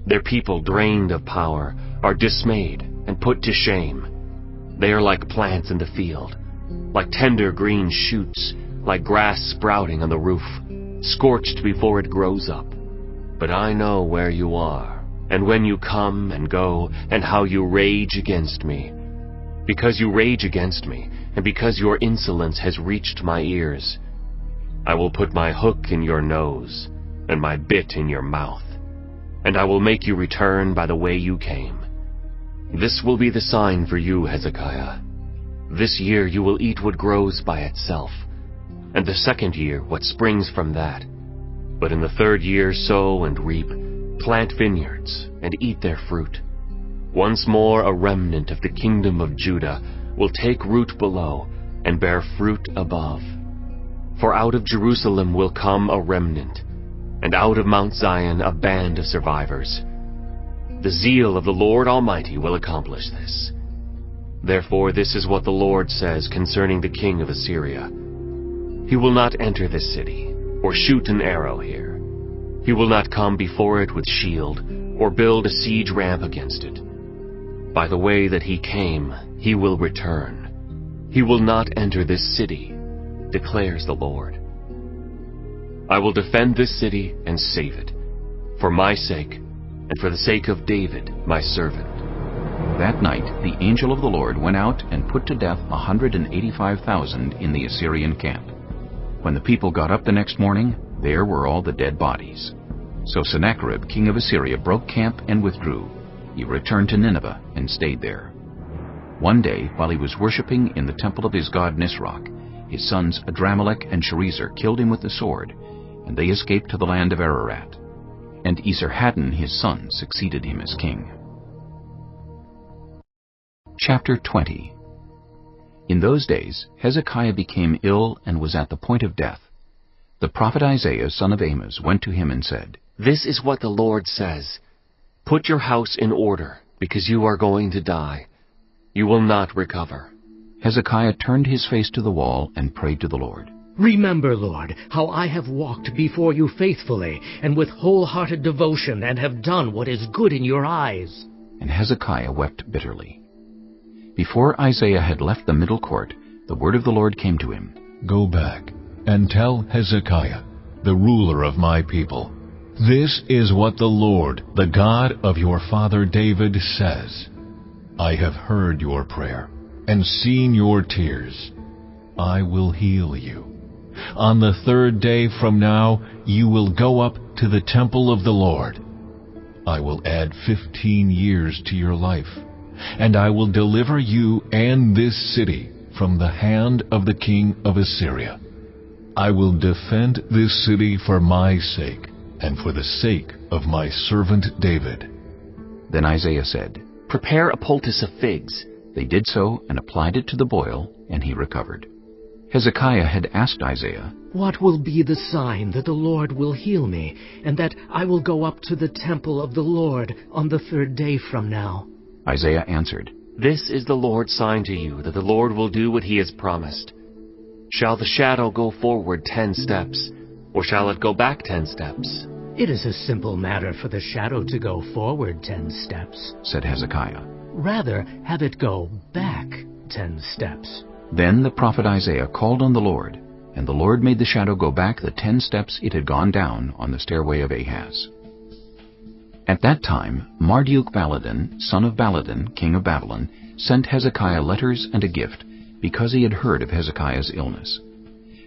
Their people, drained of power, are dismayed and put to shame. They are like plants in the field, like tender green shoots, like grass sprouting on the roof, scorched before it grows up. But I know where you are, and when you come and go, and how you rage against me. Because you rage against me, and because your insolence has reached my ears, I will put my hook in your nose, and my bit in your mouth, and I will make you return by the way you came. This will be the sign for you, Hezekiah. This year you will eat what grows by itself, and the second year what springs from that. But in the third year sow and reap, plant vineyards, and eat their fruit. Once more a remnant of the kingdom of Judah will take root below, and bear fruit above. For out of Jerusalem will come a remnant, and out of Mount Zion a band of survivors. The zeal of the Lord Almighty will accomplish this. Therefore this is what the Lord says concerning the king of Assyria. He will not enter this city, or shoot an arrow here. He will not come before it with shield, or build a siege ramp against it. By the way that he came, he will return. He will not enter this city, declares the Lord. I will defend this city and save it, for my sake, and for the sake of David, my servant. That night the angel of the Lord went out and put to death 185,000 in the Assyrian camp. When the people got up the next morning, there were all the dead bodies. So Sennacherib, king of Assyria, broke camp and withdrew. He returned to Nineveh and stayed there. One day, while he was worshipping in the temple of his god Nisroch, his sons Adramelech and Sharezer killed him with the sword, and they escaped to the land of Ararat. And Esarhaddon his son succeeded him as king. Chapter 20. In those days Hezekiah became ill and was at the point of death. The prophet Isaiah, son of Amos, went to him and said, This is what the Lord says. Put your house in order, because you are going to die. You will not recover. Hezekiah turned his face to the wall and prayed to the Lord. Remember, Lord, how I have walked before you faithfully and with wholehearted devotion and have done what is good in your eyes. And Hezekiah wept bitterly. Before Isaiah had left the middle court, the word of the Lord came to him. Go back and tell Hezekiah, the ruler of my people, this is what the Lord, the God of your father David, says. I have heard your prayer and seen your tears. I will heal you. On the third day from now, you will go up to the temple of the Lord. I will add 15 years to your life, and I will deliver you and this city from the hand of the king of Assyria. I will defend this city for my sake, and for the sake of my servant David. Then Isaiah said, Prepare a poultice of figs. They did so and applied it to the boil, and he recovered. Hezekiah had asked Isaiah, What will be the sign that the Lord will heal me, and that I will go up to the temple of the Lord on the third day from now? Isaiah answered, This is the Lord's sign to you, that the Lord will do what he has promised. Shall the shadow go forward 10 steps, or shall it go back 10 steps? It is a simple matter for the shadow to go forward 10 steps, said Hezekiah. Rather, have it go back 10 steps. Then the prophet Isaiah called on the Lord, and the Lord made the shadow go back the 10 steps it had gone down on the stairway of Ahaz. At that time Marduk-Baladan, son of Baladan, king of Babylon, sent Hezekiah letters and a gift, because he had heard of Hezekiah's illness.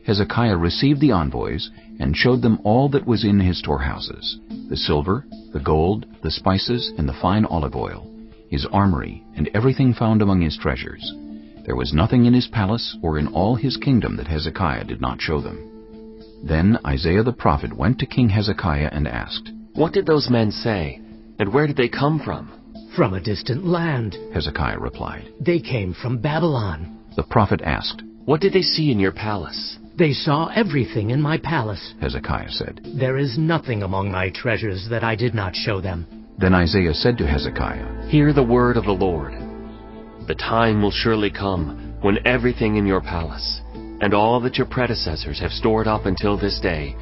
Hezekiah received the envoys and showed them all that was in his storehouses, the silver, the gold, the spices, and the fine olive oil, his armory, and everything found among his treasures. There was nothing in his palace or in all his kingdom that Hezekiah did not show them. Then Isaiah the prophet went to King Hezekiah and asked, What did those men say, and where did they come from? From a distant land, Hezekiah replied. They came from Babylon. The prophet asked, What did they see in your palace? They saw everything in my palace, Hezekiah said. There is nothing among my treasures that I did not show them. Then Isaiah said to Hezekiah, Hear the word of the Lord. The time will surely come when everything in your palace, and all that your predecessors have stored up until this day,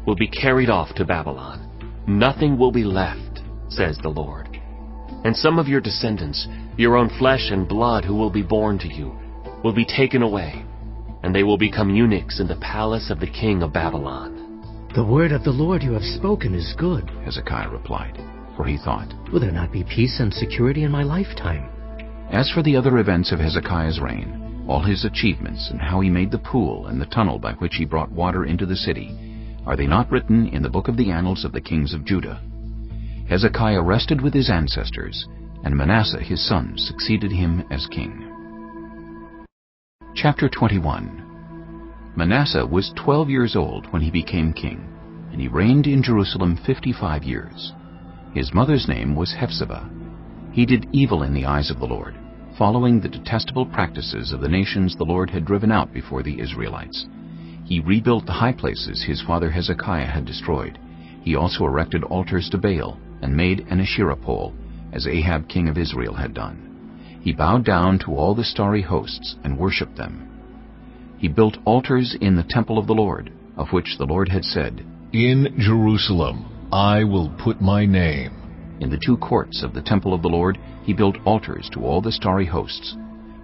will be carried off to Babylon. Nothing will be left, says the Lord. And some of your descendants, your own flesh and blood who will be born to you, will be taken away, and they will become eunuchs in the palace of the king of Babylon. The word of the Lord you have spoken is good, Hezekiah replied, for he thought, Will there not be peace and security in my lifetime? As for the other events of Hezekiah's reign, all his achievements, and how he made the pool and the tunnel by which he brought water into the city, are they not written in the book of the annals of the kings of Judah? Hezekiah rested with his ancestors, and Manasseh his son succeeded him as king. Chapter 21. Manasseh was 12 years old when he became king, and he reigned in Jerusalem 55 years. His mother's name was Hephzibah. He did evil in the eyes of the Lord, following the detestable practices of the nations the Lord had driven out before the Israelites. He rebuilt the high places his father Hezekiah had destroyed. He also erected altars to Baal and made an Asherah pole, as Ahab king of Israel had done. He bowed down to all the starry hosts and worshipped them. He built altars in the temple of the Lord, of which the Lord had said, "In Jerusalem I will put my name." In the two courts of the temple of the Lord he built altars to all the starry hosts.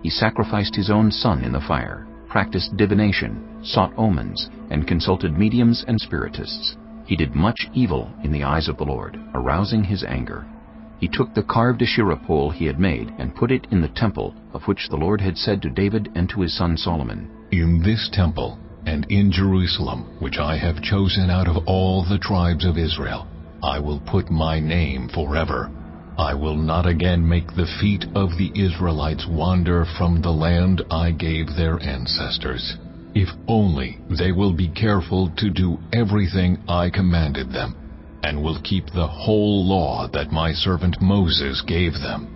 He sacrificed his own son in the fire, practiced divination, sought omens, and consulted mediums and spiritists. He did much evil in the eyes of the Lord, arousing his anger. He took the carved Asherah pole he had made and put it in the temple of which the Lord had said to David and to his son Solomon, "In this temple and in Jerusalem, which I have chosen out of all the tribes of Israel, I will put my name forever. I will not again make the feet of the Israelites wander from the land I gave their ancestors, if only they will be careful to do everything I commanded them, and will keep the whole law that my servant Moses gave them."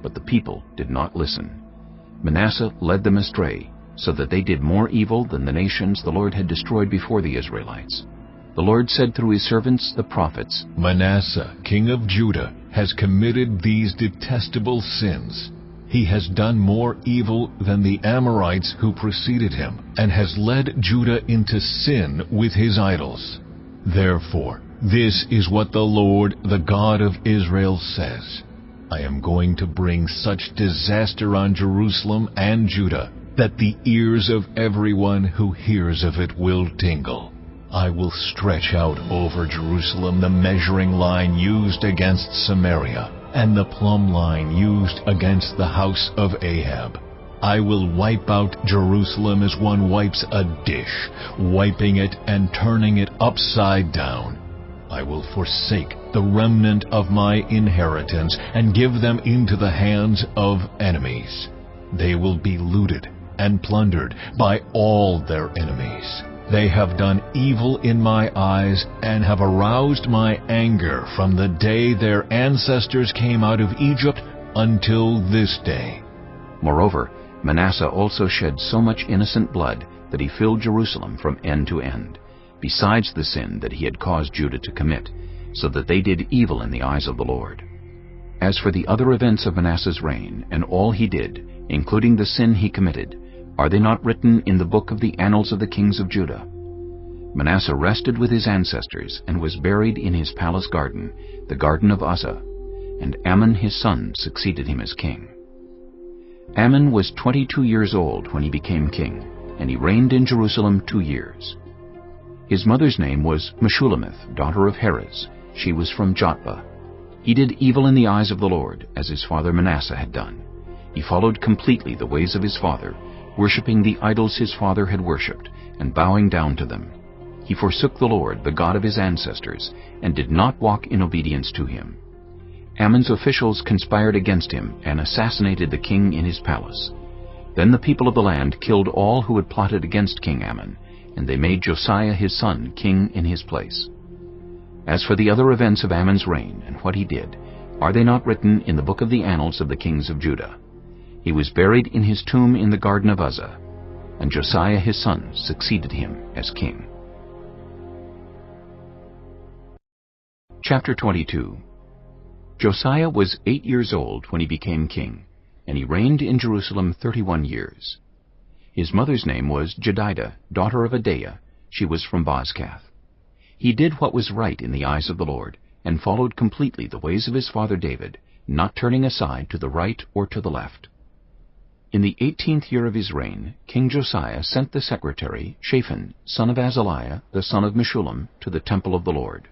But the people did not listen. Manasseh led them astray, so that they did more evil than the nations the Lord had destroyed before the Israelites. The Lord said through his servants the prophets, "Manasseh, king of Judah, has committed these detestable sins. He has done more evil than the Amorites who preceded him, and has led Judah into sin with his idols. Therefore, this is what the Lord, the God of Israel, says. I am going to bring such disaster on Jerusalem and Judah that the ears of everyone who hears of it will tingle. I will stretch out over Jerusalem the measuring line used against Samaria, and the plumb line used against the house of Ahab. I will wipe out Jerusalem as one wipes a dish, wiping it and turning it upside down. I will forsake the remnant of my inheritance and give them into the hands of enemies. They will be looted and plundered by all their enemies. They have done evil in my eyes and have aroused my anger from the day their ancestors came out of Egypt until this day." Moreover, Manasseh also shed so much innocent blood that he filled Jerusalem from end to end, besides the sin that he had caused Judah to commit, so that they did evil in the eyes of the Lord. As for the other events of Manasseh's reign, and all he did, including the sin he committed, are they not written in the book of the annals of the kings of Judah? Manasseh rested with his ancestors and was buried in his palace garden, the garden of Uzzah, and Amon his son succeeded him as king. Amon was 22 years old when he became king, and he reigned in Jerusalem 2 years. His mother's name was Meshullemeth, daughter of Herez. She was from Jotbah. He did evil in the eyes of the Lord, as his father Manasseh had done. He followed completely the ways of his father, worshipping the idols his father had worshipped, and bowing down to them. He forsook the Lord, the God of his ancestors, and did not walk in obedience to him. Amon's officials conspired against him and assassinated the king in his palace. Then the people of the land killed all who had plotted against King Amon, and they made Josiah his son king in his place. As for the other events of Amon's reign and what he did, are they not written in the book of the annals of the kings of Judah? He was buried in his tomb in the garden of Uzzah, and Josiah his son succeeded him as king. Chapter 22. Josiah was 8 years old when he became king, and he reigned in Jerusalem 31 years. His mother's name was Jedidah, daughter of Adaiah. She was from Bozkath. He did what was right in the eyes of the Lord, and followed completely the ways of his father David, not turning aside to the right or to the left. In the 18th year of his reign, King Josiah sent the secretary, Shaphan, son of Azaliah, the son of Meshullam, to the temple of the Lord.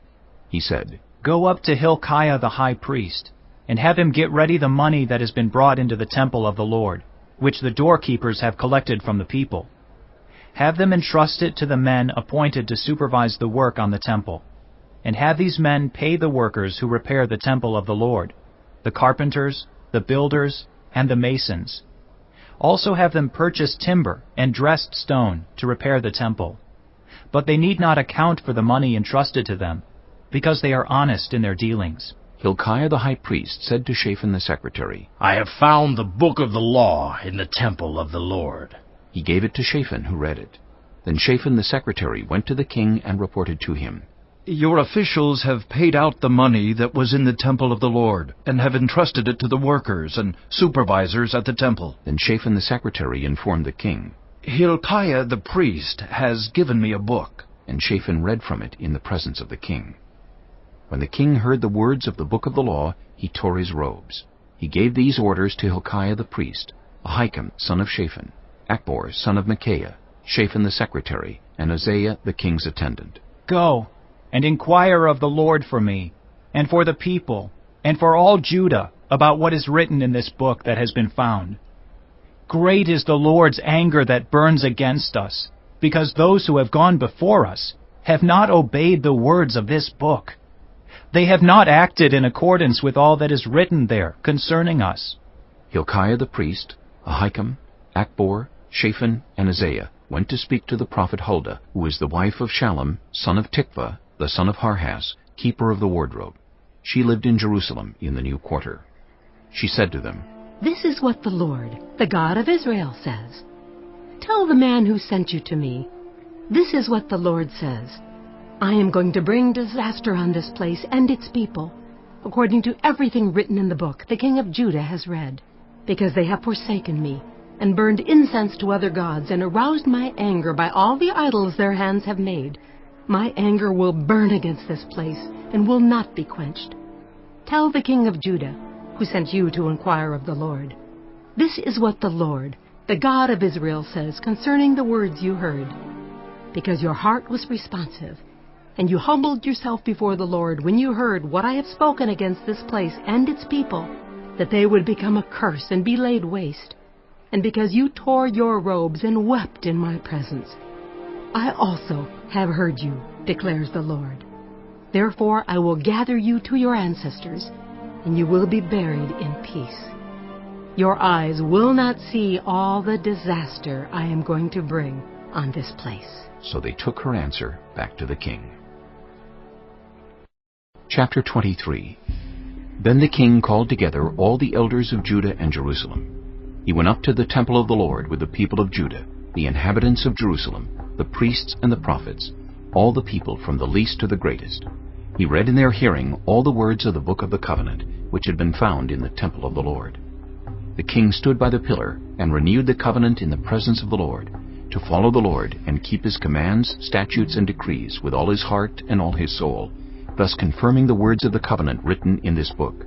He said, "Go up to Hilkiah the high priest, and have him get ready the money that has been brought into the temple of the Lord, which the doorkeepers have collected from the people. Have them entrust it to the men appointed to supervise the work on the temple, and have these men pay the workers who repair the temple of the Lord, the carpenters, the builders, and the masons. Also have them purchase timber and dressed stone to repair the temple. But they need not account for the money entrusted to them, because they are honest in their dealings. Hilkiah the high priest said to Shaphan the secretary, I have found the book of the law in the temple of the Lord. He gave it to Shaphan, who read it. Then Shaphan the secretary went to the king and reported to him, Your officials have paid out the money that was in the temple of the Lord, and have entrusted it to the workers and supervisors at the temple. Then Shaphan the secretary informed the king, Hilkiah the priest has given me a book. And Shaphan read from it in the presence of the king. When the king heard the words of the book of the law, he tore his robes. He gave these orders to Hilkiah the priest, Ahikam son of Shaphan, Achbor son of Micaiah, Shaphan the secretary, and Uzziah the king's attendant. Go and inquire of the Lord for me, and for the people, and for all Judah, about what is written in this book that has been found. Great is the Lord's anger that burns against us, because those who have gone before us have not obeyed the words of this book. They have not acted in accordance with all that is written there concerning us. Hilkiah the priest, Ahikam, Achbor, Shaphan, and Uzziah went to speak to the prophet Huldah, who was the wife of Shallum, son of Tikvah, the son of Harhas, keeper of the wardrobe. She lived in Jerusalem in the new quarter. She said to them, This is what the Lord, the God of Israel, says. Tell the man who sent you to me, This is what the Lord says. I am going to bring disaster on this place and its people, according to everything written in the book the king of Judah has read, because they have forsaken me, and burned incense to other gods, and aroused my anger by all the idols their hands have made. My anger will burn against this place, and will not be quenched. Tell the king of Judah, who sent you to inquire of the Lord, This is what the Lord, the God of Israel, says concerning the words you heard. Because your heart was responsive, and you humbled yourself before the Lord when you heard what I have spoken against this place and its people, that they would become a curse and be laid waste, and because you tore your robes and wept in my presence, I also have heard you, declares the Lord. Therefore I will gather you to your ancestors, and you will be buried in peace. Your eyes will not see all the disaster I am going to bring on this place. So they took her answer back to the king. Chapter 23. Then the king called together all the elders of Judah and Jerusalem. He went up to the temple of the Lord with the people of Judah, the inhabitants of Jerusalem, the priests and the prophets, all the people from the least to the greatest. He read in their hearing all the words of the book of the covenant, which had been found in the temple of the Lord. The king stood by the pillar and renewed the covenant in the presence of the Lord, to follow the Lord and keep his commands, statutes, and decrees with all his heart and all his soul, thus confirming the words of the covenant written in this book.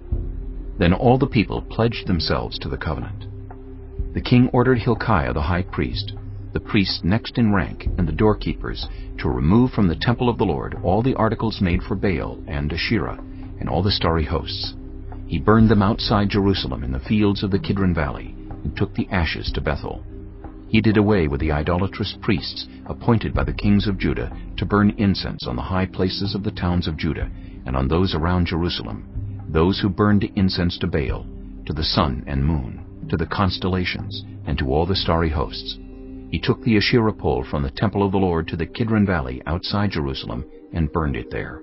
Then all the people pledged themselves to the covenant. The king ordered Hilkiah the high priest, the priests next in rank, and the doorkeepers, to remove from the temple of the Lord all the articles made for Baal and Asherah, and all the starry hosts. He burned them outside Jerusalem in the fields of the Kidron Valley, and took the ashes to Bethel. He did away with the idolatrous priests appointed by the kings of Judah to burn incense on the high places of the towns of Judah and on those around Jerusalem, those who burned incense to Baal, to the sun and moon, to the constellations, and to all the starry hosts. He took the Asherah pole from the temple of the Lord to the Kidron Valley outside Jerusalem and burned it there.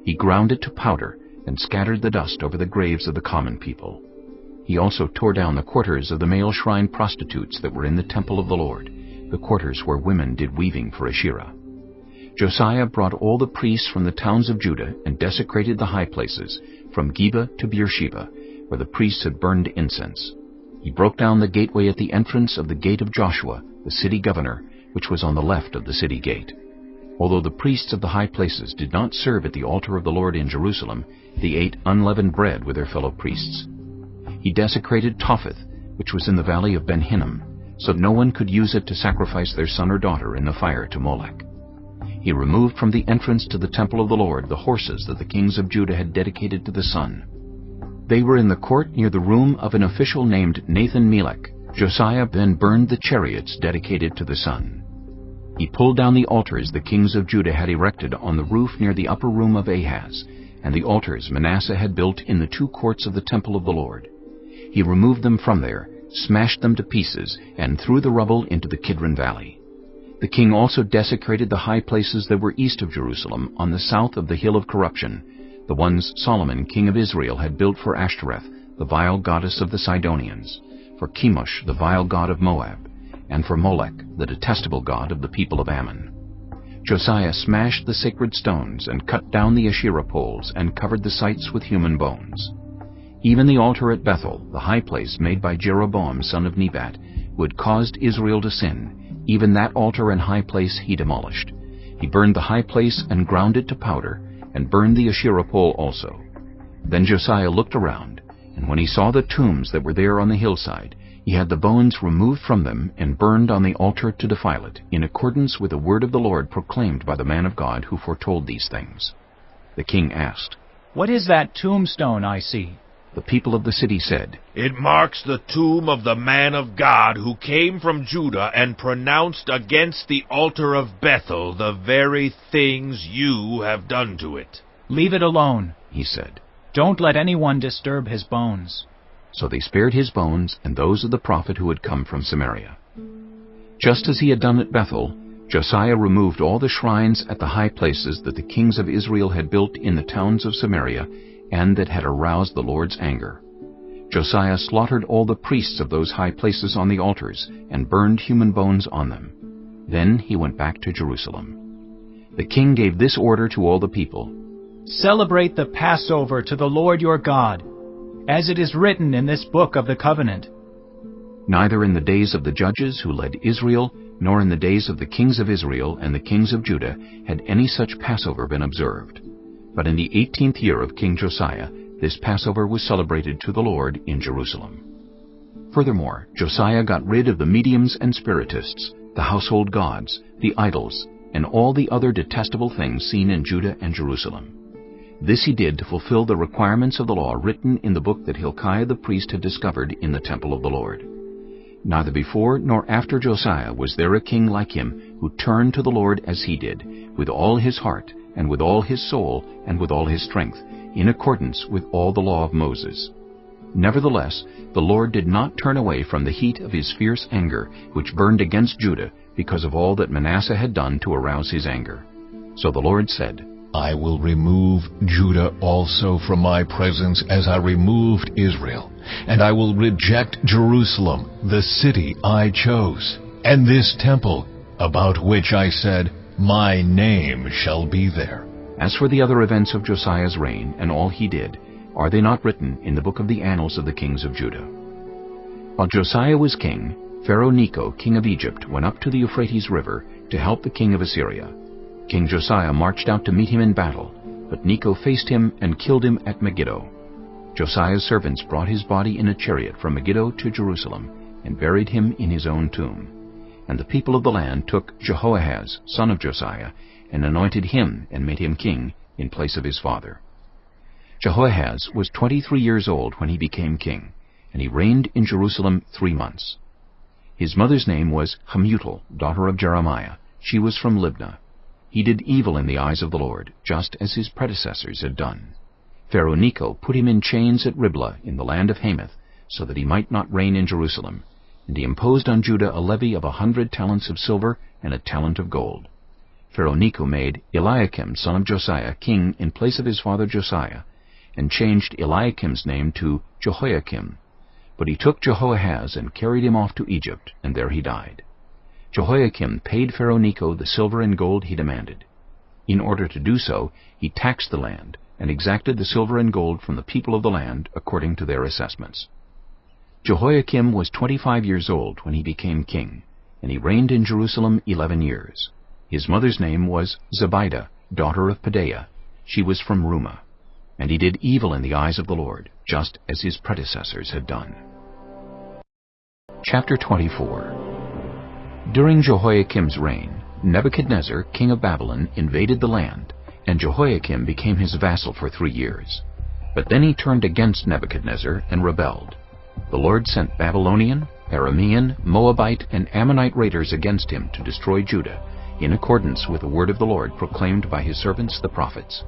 He ground it to powder and scattered the dust over the graves of the common people. He also tore down the quarters of the male shrine prostitutes that were in the temple of the Lord, the quarters where women did weaving for Asherah. Josiah brought all the priests from the towns of Judah and desecrated the high places, from Geba to Beersheba, where the priests had burned incense. He broke down the gateway at the entrance of the gate of Joshua, the city governor, which was on the left of the city gate. Although the priests of the high places did not serve at the altar of the Lord in Jerusalem, they ate unleavened bread with their fellow priests. He desecrated Topheth, which was in the valley of Ben Hinnom, so no one could use it to sacrifice their son or daughter in the fire to Molech. He removed from the entrance to the temple of the Lord the horses that the kings of Judah had dedicated to the sun. They were in the court near the room of an official named Nathan-Melech. Josiah then burned the chariots dedicated to the sun. He pulled down the altars the kings of Judah had erected on the roof near the upper room of Ahaz, and the altars Manasseh had built in the two courts of the temple of the Lord. He removed them from there, smashed them to pieces, and threw the rubble into the Kidron Valley. The king also desecrated the high places that were east of Jerusalem on the south of the hill of corruption, the ones Solomon king of Israel had built for Ashtoreth, the vile goddess of the Sidonians, for Chemosh, the vile god of Moab, and for Molech, the detestable god of the people of Ammon. Josiah smashed the sacred stones and cut down the Asherah poles and covered the sites with human bones. Even the altar at Bethel, the high place made by Jeroboam son of Nebat, who had caused Israel to sin, even that altar and high place he demolished. He burned the high place and ground it to powder, and burned the Asherah pole also. Then Josiah looked around, and when he saw the tombs that were there on the hillside, he had the bones removed from them and burned on the altar to defile it, in accordance with the word of the Lord proclaimed by the man of God who foretold these things. The king asked, "What is that tombstone I see?" The people of the city said, "It marks the tomb of the man of God who came from Judah and pronounced against the altar of Bethel the very things you have done to it." "Leave it alone," he said. "Don't let anyone disturb his bones." So they spared his bones and those of the prophet who had come from Samaria. Just as he had done at Bethel, Josiah removed all the shrines at the high places that the kings of Israel had built in the towns of Samaria and that had aroused the Lord's anger. Josiah slaughtered all the priests of those high places on the altars and burned human bones on them. Then he went back to Jerusalem. The king gave this order to all the people: "Celebrate the Passover to the Lord your God, as it is written in this book of the covenant." Neither in the days of the judges who led Israel, nor in the days of the kings of Israel and the kings of Judah had any such Passover been observed. But in the 18th year of King Josiah, this Passover was celebrated to the Lord in Jerusalem. Furthermore, Josiah got rid of the mediums and spiritists, the household gods, the idols, and all the other detestable things seen in Judah and Jerusalem. This he did to fulfill the requirements of the law written in the book that Hilkiah the priest had discovered in the temple of the Lord. Neither before nor after Josiah was there a king like him who turned to the Lord as he did, with all his heart, and with all his soul, and with all his strength, in accordance with all the law of Moses. Nevertheless, the Lord did not turn away from the heat of his fierce anger, which burned against Judah, because of all that Manasseh had done to arouse his anger. So the Lord said, "I will remove Judah also from my presence as I removed Israel, and I will reject Jerusalem, the city I chose, and this temple, about which I said, my name shall be there." As for the other events of Josiah's reign and all he did, are they not written in the book of the annals of the kings of Judah? While Josiah was king, Pharaoh Necho, king of Egypt, went up to the Euphrates River to help the king of Assyria. King Josiah marched out to meet him in battle, but Necho faced him and killed him at Megiddo. Josiah's servants brought his body in a chariot from Megiddo to Jerusalem and buried him in his own tomb. And the people of the land took Jehoahaz, son of Josiah, and anointed him and made him king in place of his father. Jehoahaz was 23 years old when he became king, and he reigned in Jerusalem 3 months. His mother's name was Hamutal, daughter of Jeremiah. She was from Libnah. He did evil in the eyes of the Lord, just as his predecessors had done. Pharaoh Necho put him in chains at Riblah in the land of Hamath, so that he might not reign in Jerusalem, and he imposed on Judah a levy of 100 talents of silver and a talent of gold. Pharaoh Necho made Eliakim, son of Josiah, king in place of his father Josiah, and changed Eliakim's name to Jehoiakim. But he took Jehoahaz and carried him off to Egypt, and there he died. Jehoiakim paid Pharaoh Necho the silver and gold he demanded. In order to do so, he taxed the land, and exacted the silver and gold from the people of the land according to their assessments. Jehoiakim was 25 years old when he became king, and he reigned in Jerusalem 11 years. His mother's name was Zebidah, daughter of Pedaiah. She was from Rumah. And he did evil in the eyes of the Lord, just as his predecessors had done. Chapter 24. During Jehoiakim's reign, Nebuchadnezzar, king of Babylon, invaded the land, and Jehoiakim became his vassal for 3 years. But then he turned against Nebuchadnezzar and rebelled. The Lord sent Babylonian, Aramean, Moabite, and Ammonite raiders against him to destroy Judah, in accordance with the word of the Lord proclaimed by his servants the prophets.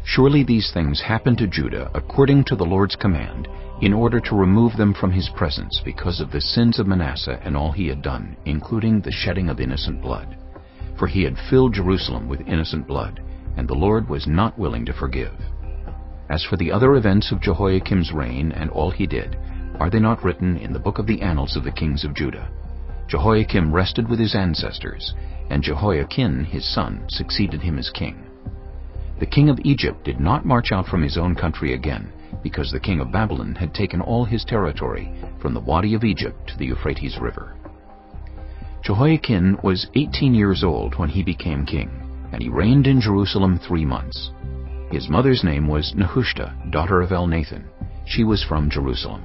Surely these things happened to Judah according to the Lord's command, in order to remove them from his presence because of the sins of Manasseh and all he had done, including the shedding of innocent blood. For he had filled Jerusalem with innocent blood, and the Lord was not willing to forgive. As for the other events of Jehoiakim's reign and all he did, are they not written in the book of the annals of the kings of Judah? Jehoiakim rested with his ancestors, and Jehoiakim his son succeeded him as king. The king of Egypt did not march out from his own country again, because the king of Babylon had taken all his territory from the Wadi of Egypt to the Euphrates River. Jehoiakim was 18 years old when he became king, and he reigned in Jerusalem 3 months. His mother's name was Nehushta, daughter of Elnathan. She was from Jerusalem.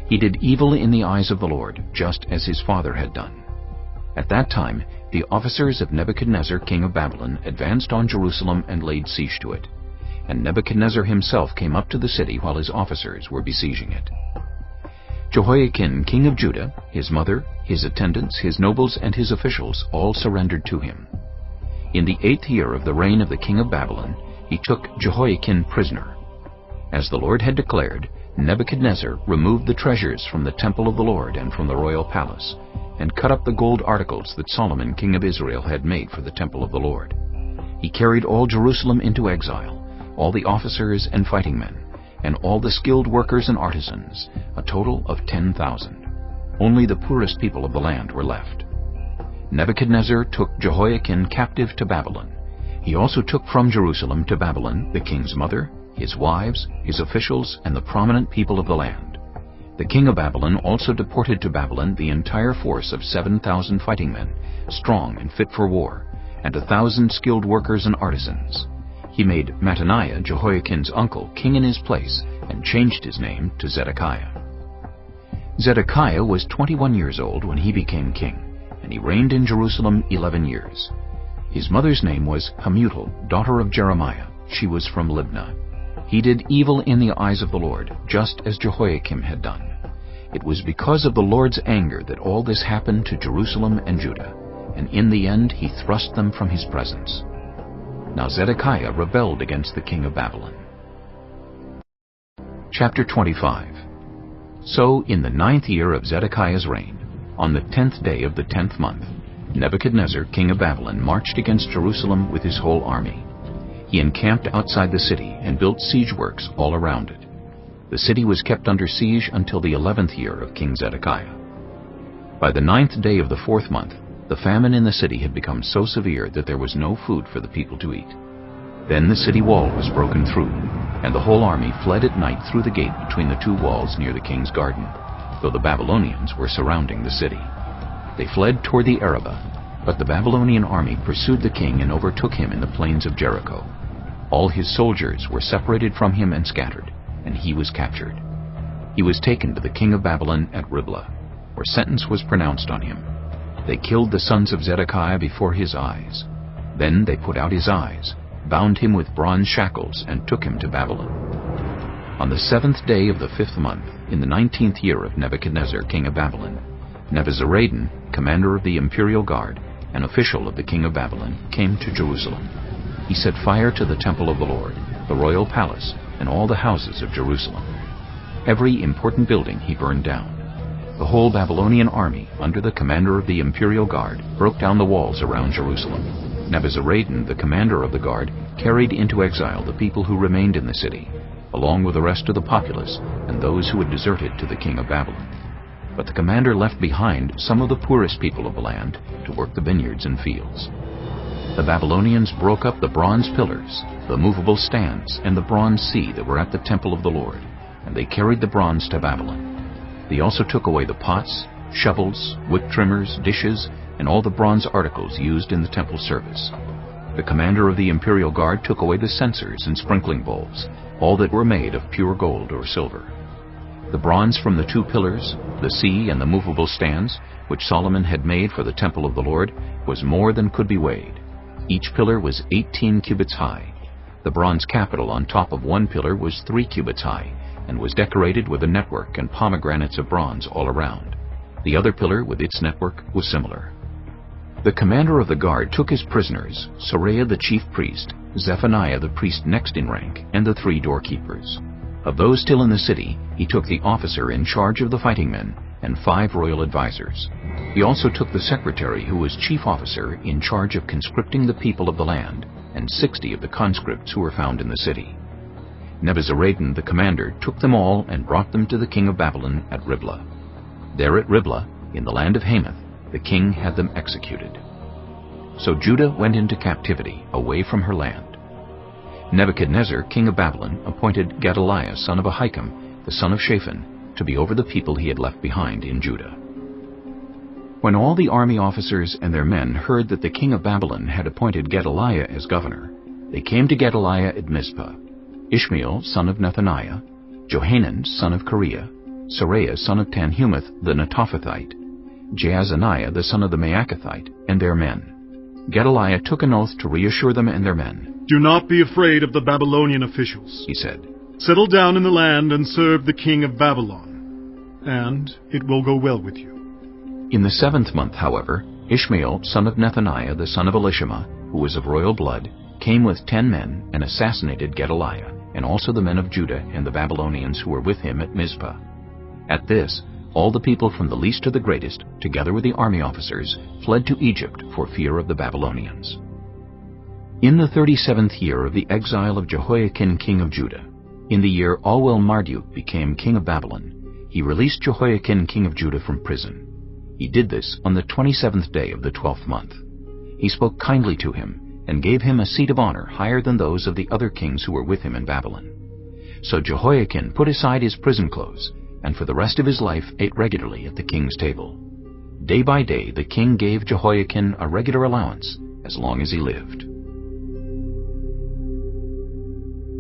He did evil in the eyes of the Lord, just as his father had done. At that time, the officers of Nebuchadnezzar, king of Babylon, advanced on Jerusalem and laid siege to it. And Nebuchadnezzar himself came up to the city while his officers were besieging it. Jehoiakim, king of Judah, his mother, his attendants, his nobles, and his officials all surrendered to him. In the 8th year of the reign of the king of Babylon, he took Jehoiakim prisoner. As the Lord had declared, Nebuchadnezzar removed the treasures from the temple of the Lord and from the royal palace, and cut up the gold articles that Solomon king of Israel had made for the temple of the Lord. He carried all Jerusalem into exile, all the officers and fighting men, and all the skilled workers and artisans, a total of 10,000. Only the poorest people of the land were left. Nebuchadnezzar took Jehoiakim captive to Babylon. He also took from Jerusalem to Babylon the king's mother, his wives, his officials, and the prominent people of the land. The king of Babylon also deported to Babylon the entire force of 7,000 fighting men, strong and fit for war, and 1,000 skilled workers and artisans. He made Mattaniah, Jehoiakim's uncle, king in his place, and changed his name to Zedekiah. Zedekiah was 21 years old when he became king, and he reigned in Jerusalem 11 years. His mother's name was Hamutal, daughter of Jeremiah. She was from Libnah. He did evil in the eyes of the Lord, just as Jehoiakim had done. It was because of the Lord's anger that all this happened to Jerusalem and Judah, and in the end he thrust them from his presence. Now Zedekiah rebelled against the king of Babylon. Chapter 25. So in the 9th year of Zedekiah's reign, on the 10th day of the 10th month, Nebuchadnezzar, king of Babylon, marched against Jerusalem with his whole army. He encamped outside the city and built siege works all around it. The city was kept under siege until the 11th year of King Zedekiah. By the 9th day of the 4th month, the famine in the city had become so severe that there was no food for the people to eat. Then the city wall was broken through, and the whole army fled at night through the gate between the 2 walls near the king's garden, though the Babylonians were surrounding the city. They fled toward the Arabah, but the Babylonian army pursued the king and overtook him in the plains of Jericho. All his soldiers were separated from him and scattered, and he was captured. He was taken to the king of Babylon at Riblah, where sentence was pronounced on him. They killed the sons of Zedekiah before his eyes. Then they put out his eyes, bound him with bronze shackles, and took him to Babylon. On the 7th day of the 5th month, in the 19th year of Nebuchadnezzar, king of Babylon, Nebuzaradan, commander of the imperial guard, an official of the king of Babylon, came to Jerusalem. He set fire to the temple of the Lord, the royal palace, and all the houses of Jerusalem. Every important building he burned down. The whole Babylonian army, under the commander of the imperial guard, broke down the walls around Jerusalem. Nebuzaradan, the commander of the guard, carried into exile the people who remained in the city, along with the rest of the populace and those who had deserted to the king of Babylon. But the commander left behind some of the poorest people of the land to work the vineyards and fields. The Babylonians broke up the bronze pillars, the movable stands, and the bronze sea that were at the temple of the Lord, and they carried the bronze to Babylon. They also took away the pots, shovels, wick trimmers, dishes, and all the bronze articles used in the temple service. The commander of the imperial guard took away the censers and sprinkling bowls, all that were made of pure gold or silver. The bronze from the 2 pillars, the sea, and the movable stands, which Solomon had made for the temple of the Lord, was more than could be weighed. Each pillar was 18 cubits high. The bronze capital on top of one pillar was 3 cubits high, and was decorated with a network and pomegranates of bronze all around. The other pillar with its network was similar. The commander of the guard took his prisoners, Seraiah the chief priest, Zephaniah the priest next in rank, and the 3 doorkeepers. Of those still in the city, he took the officer in charge of the fighting men and 5 royal advisers. He also took the secretary who was chief officer in charge of conscripting the people of the land, and 60 of the conscripts who were found in the city. Nebuzaradan the commander took them all and brought them to the king of Babylon at Riblah. There at Riblah, in the land of Hamath, the king had them executed. So Judah went into captivity away from her land. Nebuchadnezzar, king of Babylon, appointed Gedaliah, son of Ahikam, the son of Shaphan, to be over the people he had left behind in Judah. When all the army officers and their men heard that the king of Babylon had appointed Gedaliah as governor, they came to Gedaliah at Mizpah. Ishmael, son of Nethaniah, Johanan, son of Kareah, Saraiah, son of Tanhumeth the Netophathite, Jaazaniah, the son of the Maacathite, and their men. Gedaliah took an oath to reassure them and their men. "Do not be afraid of the Babylonian officials," he said. "Settle down in the land and serve the king of Babylon, and it will go well with you." In the 7th month, however, Ishmael, son of Nethaniah, the son of Elishama, who was of royal blood, came with 10 men and assassinated Gedaliah, and also the men of Judah and the Babylonians who were with him at Mizpah. At this, all the people from the least to the greatest, together with the army officers, fled to Egypt for fear of the Babylonians. In the 37th year of the exile of Jehoiakim king of Judah, in the year Alwel-Marduk became king of Babylon, he released Jehoiakim king of Judah from prison. He did this on the 27th day of the 12th month. He spoke kindly to him, and gave him a seat of honor higher than those of the other kings who were with him in Babylon. So Jehoiakim put aside his prison clothes, and for the rest of his life ate regularly at the king's table. Day by day the king gave Jehoiakim a regular allowance as long as he lived.